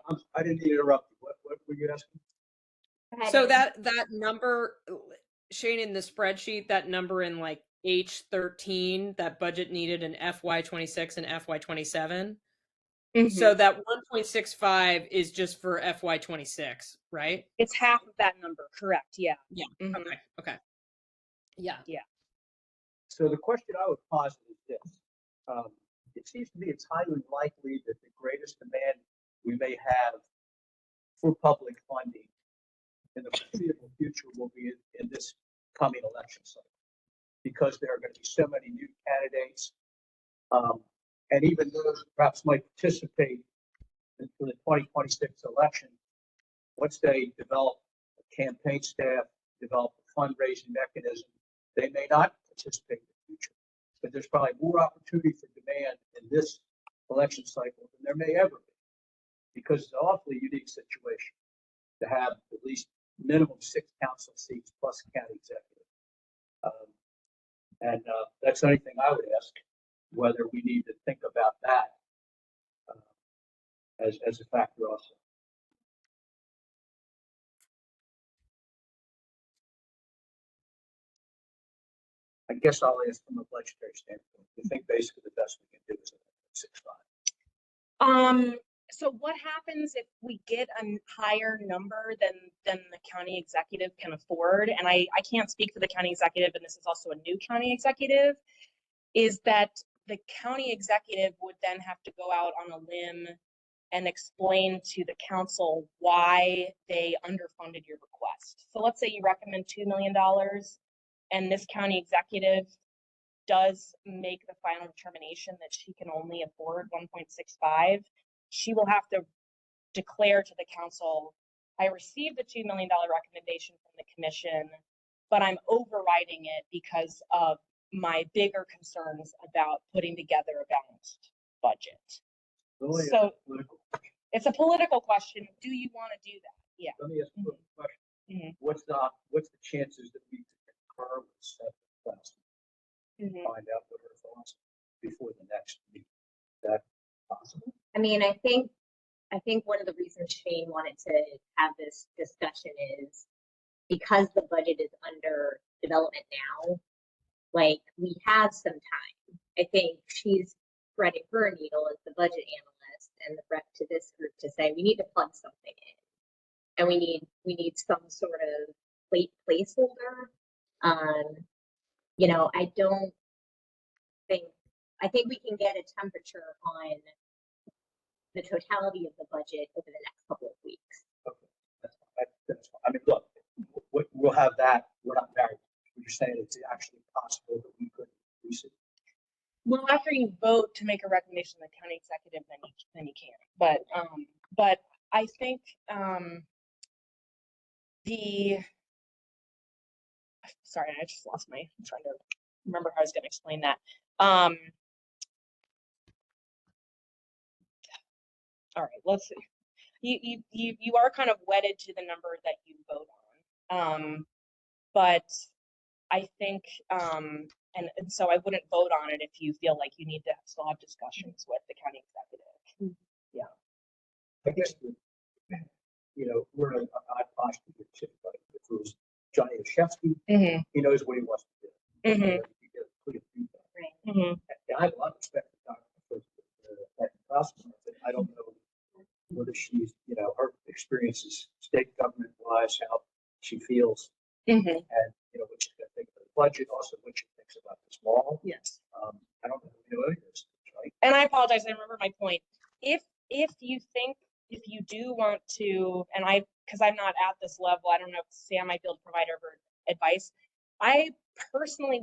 sorry. I didn't interrupt you. What were you asking? So that number, Shane, in the spreadsheet, that number in like H13, that budget needed in FY26 and FY27. So that 1.65 is just for FY26, right? It's half of that number, correct? Yeah. Yeah. Mhm. Okay. Okay. Yeah. So the question I would posit is this. It seems to me it's highly likely that the greatest demand we may have for public funding in the foreseeable future will be in this coming election cycle, because there are going to be so many new candidates, and even those who perhaps might participate in the 2026 election, once they develop a campaign staff, develop a fundraising mechanism, they may not participate in the future. But there's probably more opportunity for demand in this election cycle than there may ever be, because it's an awfully unique situation to have at least minimum 6 council seats plus county executive. And that's the only thing I would ask, whether we need to think about that as a factor also. I guess I'll ask from a budgetary standpoint. I think basically the best we can do is 6.5. So what happens if we get a higher number than the county executive can afford? And I can't speak for the county executive, and this is also a new county executive, is that the county executive would then have to go out on a limb and explain to the council why they underfunded your request. So let's say you recommend $2 million and this county executive does make the final determination that she can only afford 1.65, she will have to declare to the council, I received the $2 million recommendation from the commission, but I'm overriding it because of my bigger concerns about putting together a balanced budget. Really, So political. it's a political question. Do you want to do that? Yeah. Let me ask you a question. Mhm. What's the chances that we can concur with Seth West? Find out what her thoughts before the next meeting. Is that possible? I mean, I think one of the reasons Shane wanted to have this discussion is because the budget is under development now, like we have some time. I think she's threading her needle as the budget analyst and the rep to this group to say we need to plug something in. And we need some sort of placeholder. I think we can get a temperature on the totality of the budget over the next couple of weeks. Okay, that's fine. I mean, look, we'll have that. We're not married. You're saying it's actually possible that we could increase it. Well, after you vote to make a recommendation to the county executive, then you can. But I think sorry, I just lost I'm trying to remember how I was going to explain that. all right, let's see. You are kind of wedded to the number that you vote on. But I think, and so I wouldn't vote on it if you feel like you need to still have discussions with the county executive. Yeah. I guess, we're in an odd posture here too, but if it was Johnny Oshevsky, Mm-hmm. he knows what he wants to do. Mm-hmm. He gets clear feedback. Right. Mm-hmm. And I have a lot of respect for Dr. Prosecutor, but I don't know whether she's, her experiences state government wise, how she feels, Mm-hmm. and, what she's going to think of the budget, also what she thinks about this law. Yes. I don't know any of this, right? And I apologize, I remember my point. If you do want to, and because I'm not at this level, I don't know if Sam might be able to provide her advice. I personally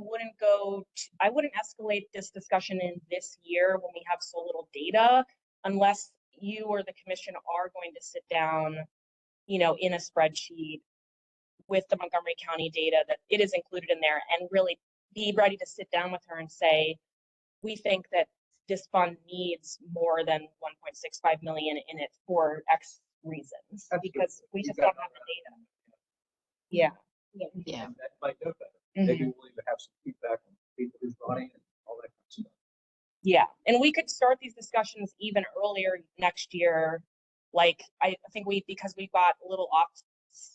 I wouldn't escalate this discussion in this year when we have so little data, unless you or the commission are going to sit down, in a spreadsheet with the Montgomery County data that it is included in there, and really be ready to sit down with her and say, we think that this fund needs more than 1.65 million in it for X reasons, because we just don't have the data. Yeah. Yeah. And that might know better. Mhm. Maybe we'll even have some feedback on people who's running and all that kind of stuff. Yeah, and we could start these discussions even earlier next year. Like, I think because we got a little off,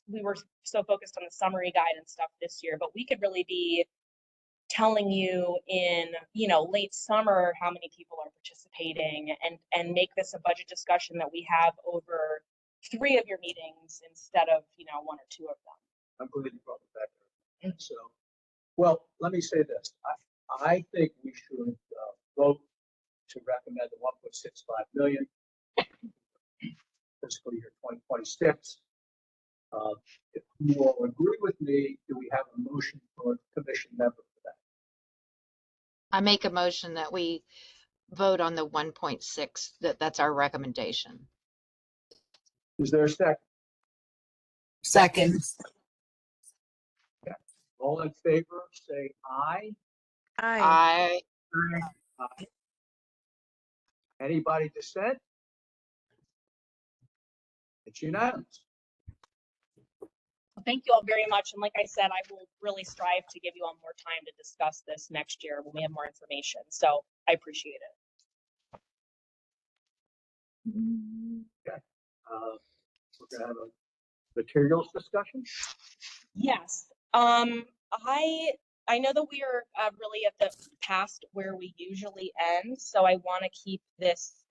we were so focused on the summary guide and stuff this year, but we could really be telling you in, late summer how many people are participating, and make this a budget discussion that we have over 3 of your meetings instead of, 1 or 2 of them. I'm glad you brought it back there. So, well, let me say this. I think we should vote to recommend the 1.65 million fiscal year 2026. If you all agree with me, do we have a motion for a commission member for that? I make a motion that we vote on the 1.6, that's our recommendation. Is there a second? Second. All in favor, say aye. Aye. I Anybody dissent? It's unanimous. Well, thank you all very much. And like I said, I will really strive to give you all more time to discuss this next year when we have more information. So I appreciate it. We're going to have a materials discussion. Yes. I know that we are really at the past where we usually end, so I want to keep this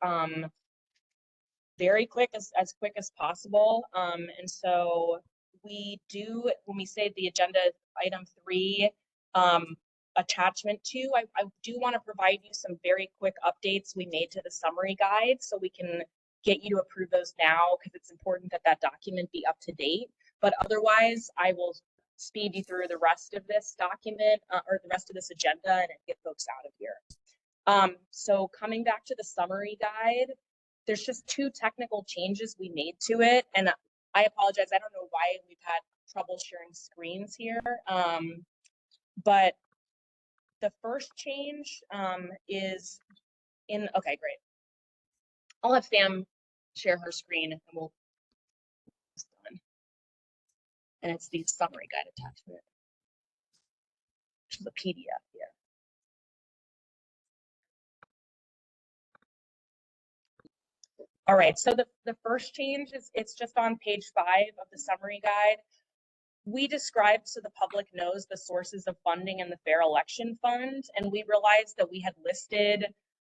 very quick, as quick as possible. And so we do, when we say the agenda item 3, attachment 2, I do want to provide you some very quick updates we made to the summary guide, so we can get you to approve those now, because it's important that that document be up to date. But otherwise, I will speed you through the rest of this document, or the rest of this agenda, and get folks out of here. So coming back to the summary guide, there's just 2 technical changes we made to it, and I apologize, I don't know why we've had trouble sharing screens here. But the first change is okay, great. I'll have Sam share her screen and we'll done. And it's the summary guide attachment, which is a PDF here. All right, so the first change is it's just on page 5 of the summary guide. We described so the public knows the sources of funding in the Fair Election Fund, and we realized that we had listed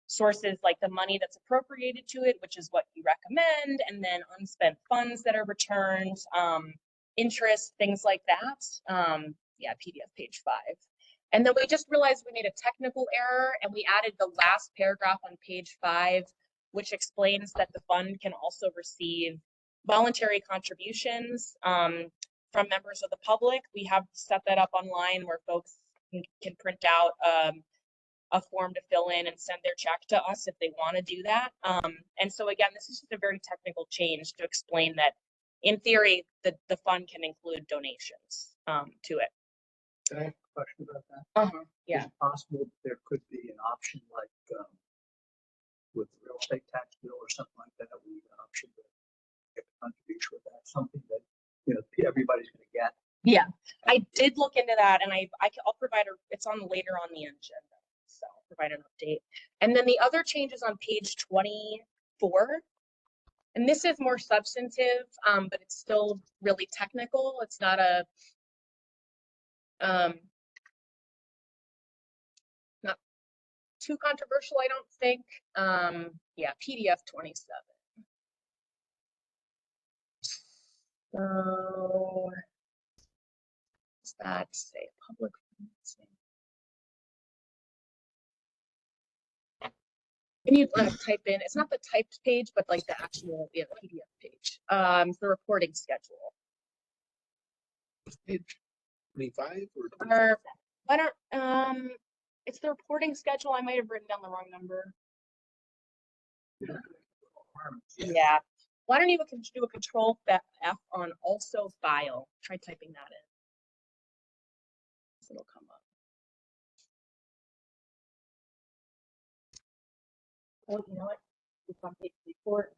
sources like the money that's appropriated to it, which is what you recommend, and then unspent funds that are returned, interest, things like that. Yeah, PDF page 5. And then we just realized we made a technical error, and we added the last paragraph on page 5, which explains that the fund can also receive voluntary contributions from members of the public. We have set that up online where folks can print out a form to fill in and send their check to us if they want to do that. And so again, this is just a very technical change to explain that in theory, the fund can include donations to it. Can I have a question about that? Yeah. Is it possible that there could be an option like with the real estate tax bill or something like that, we should get a contribution with that, something that, you know, everybody's gonna get. Yeah, I did look into that, and I'll provide it's on later on the agenda, so I'll provide an update. And then the other changes on page 24, and this is more substantive, but it's still really technical. It's not a not too controversial, I don't think. Yeah, PDF 27. So what's that say? Public financing. And you type in, it's not the typed page, but like the actual PDF page. It's the reporting schedule. Page 25 or Or I don't it's the reporting schedule. I might have written down the wrong number. Yeah. Why don't you do a control F on also file? Try typing that in. So it'll come up. Oh, you know what? It's on page 24.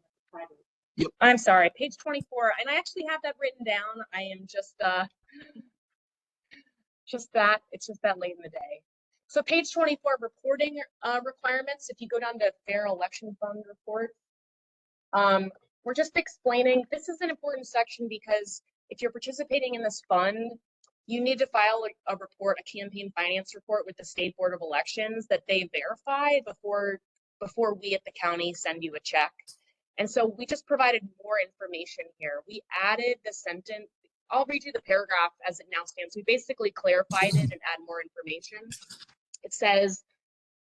I'm sorry, page 24, and I actually have that written down. I am just it's just that late in the day. So page 24, reporting requirements. If you go down to fair election fund report, we're just explaining, this is an important section because if you're participating in this fund, you need to file a report, a campaign finance report with the State Board of Elections that they verify before we at the county send you a check. And so we just provided more information here. We added the sentence. I'll read you the paragraph as it now stands. We basically clarified it and add more information. It says,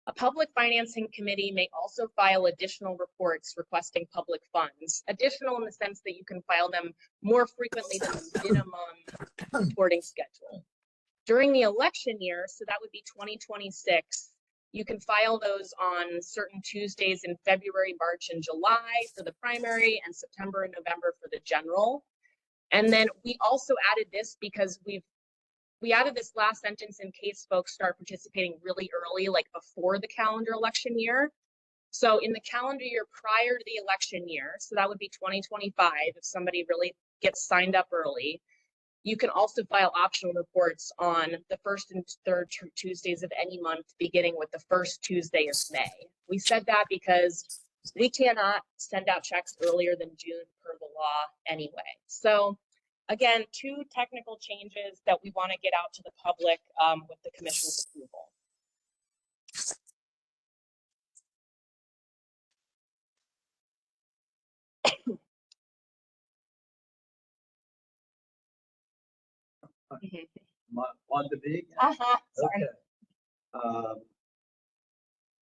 a public financing committee may also file additional reports requesting public funds. Additional in the sense that you can file them more frequently than the minimum reporting schedule. During the election year, so that would be 2026, you can file those on certain Tuesdays in February, March, and July for the primary, and September and November for the general. And then we also added this because we added this last sentence in case folks start participating really early, like before the calendar election year. So in the calendar year prior to the election year, so that would be 2025, if somebody really gets signed up early, you can also file optional reports on the first and third Tuesdays of any month, beginning with the first Tuesday of May. We said that because we cannot send out checks earlier than June per the law anyway. So again, two technical changes that we want to get out to the public with the commission's approval. On to me? Sorry. Okay.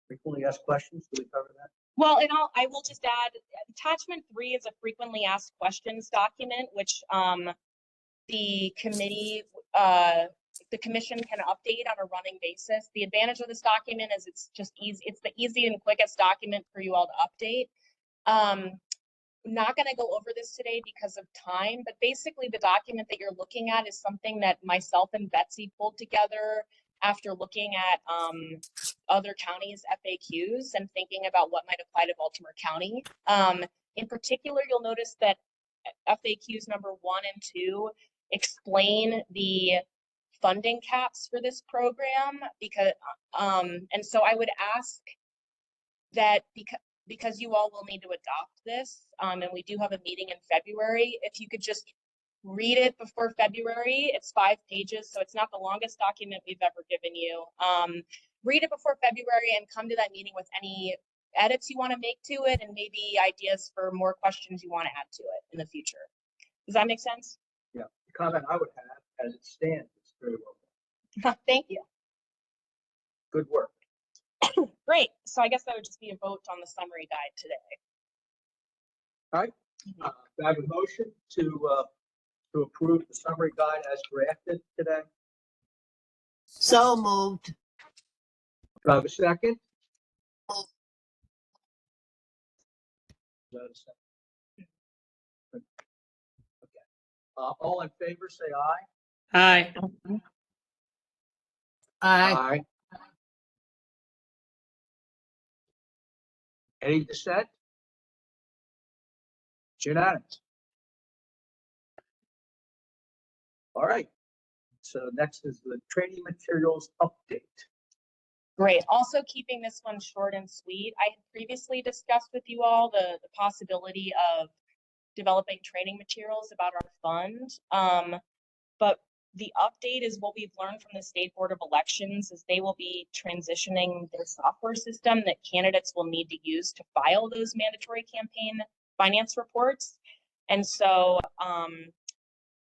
Frequently asked questions, do we cover that? Well, and I will just add, attachment 3 is a frequently asked questions document, which the committee, the commission can update on a running basis. The advantage of this document is it's just easy. It's the easy and quickest document for you all to update. I'm not going to go over this today because of time, but basically the document that you're looking at is something that myself and Betsy pulled together after looking at other counties' FAQs and thinking about what might apply to Baltimore County. In particular, you'll notice that FAQs number 1 and 2 explain the funding caps for this program because, and so I would ask that because you all will need to adopt this, and we do have a meeting in February, if you could just read it before February. It's 5 pages, so it's not the longest document we've ever given you. Read it before February and come to that meeting with any edits you want to make to it and maybe ideas for more questions you want to add to it in the future. Does that make sense? Yeah, the comment I would have as it stands is very well done. Thank you. Good work. Great. So I guess that would just be a vote on the summary guide today. All right. I have a motion to approve the summary guide as drafted today. So moved. Do I have a second? Okay. All in favor, say aye. Hi. Aye. Any dissent? It's unanimous. All right. So next is the training materials update. Great. Also keeping this one short and sweet. I had previously discussed with you all the possibility of developing training materials about our fund. But the update is what we've learned from the State Board of Elections is they will be transitioning their software system that candidates will need to use to file those mandatory campaign finance reports. And so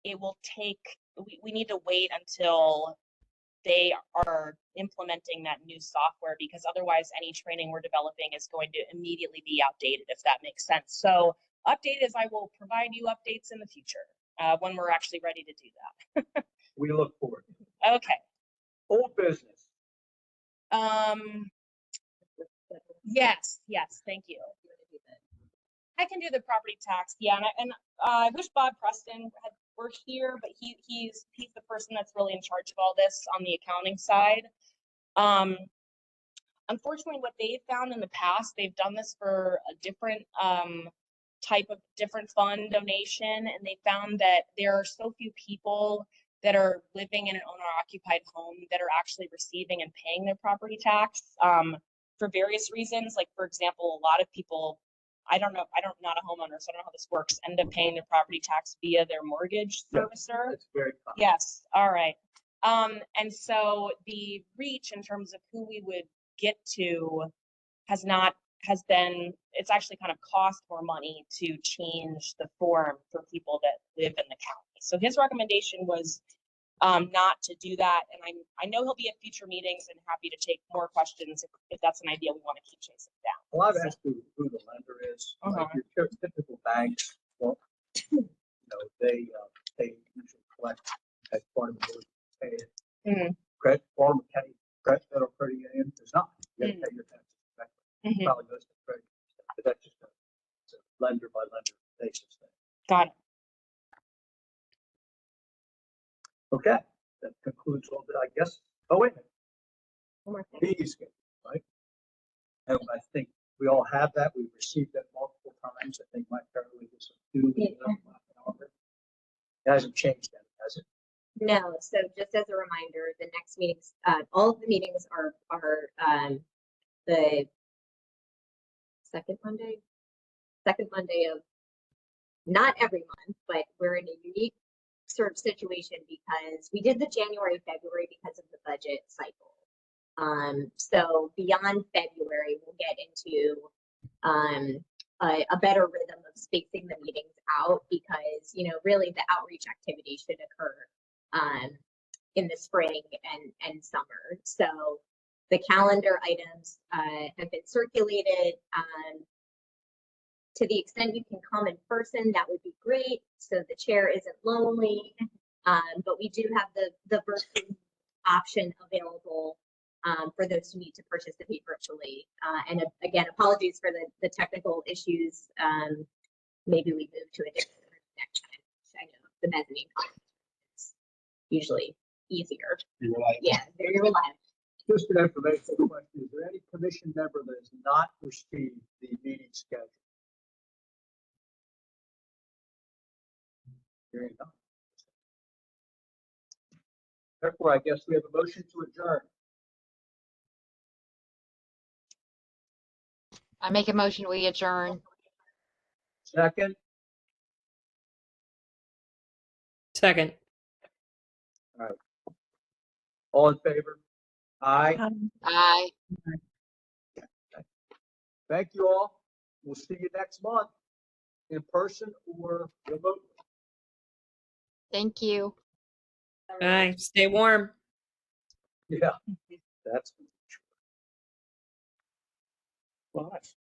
it will take, we need to wait until they are implementing that new software, because otherwise any training we're developing is going to immediately be outdated, if that makes sense. So update is I will provide you updates in the future when we're actually ready to do that. We look forward. Okay. Old business. Yes, thank you. I can do the property tax, yeah, and I wish Bob Preston were here, but he's the person that's really in charge of all this on the accounting side. Unfortunately, what they've found in the past, they've done this for a different type of different fund donation, and they found that there are so few people that are living in an owner-occupied home that are actually receiving and paying their property tax for various reasons. Like, for example, a lot of people, I don't know, I'm not a homeowner, so I don't know how this works, end up paying their property tax via their mortgage servicer. That's very common. Yes, all right. And so the reach in terms of who we would get to it's actually kind of cost more money to change the form for people that live in the county. So his recommendation was not to do that. And I know he'll be at future meetings and happy to take more questions if that's an idea we want to keep chasing down. Well, I've asked who the lender is. Like your typical banks, well, they usually collect as part of the mortgage, pay it. Credit Farm County Credit Federal Credit Union does not. You got to pay your taxes directly. Probably goes to credit, but that's just a lender by lender basis thing. Got it. Okay, that concludes all that, I guess. Oh, wait a minute. One more thing. Fee schedule, right? And I think we all have that. We've received that multiple times. I think my paralegal due. It hasn't changed that, has it? No, so just as a reminder, the next meetings, all of the meetings are the second Monday of, not every month, but we're in a unique sort of situation because we did the January, February because of the budget cycle. So beyond February, we'll get into a better rhythm of spacing the meetings out because, really the outreach activity should occur in the spring and summer. So the calendar items have been circulated. To the extent you can come in person, that would be great. So the chair isn't lonely. But we do have the virtual option available for those who need to participate virtually. And again, apologies for the technical issues. Maybe we move to a different next time. I know the mezzanine is usually easier. Yeah, very reliable. Just an informational question. Is there any commission member that has not received the meeting schedule? Hearing none. Therefore, I guess we have a motion to adjourn. I make a motion, we adjourn. Second. Second. All right. All in favor? Aye. Aye. Thank you all. We'll see you next month in person or remotely. Thank you. Bye. Stay warm. Yeah, that's well, that's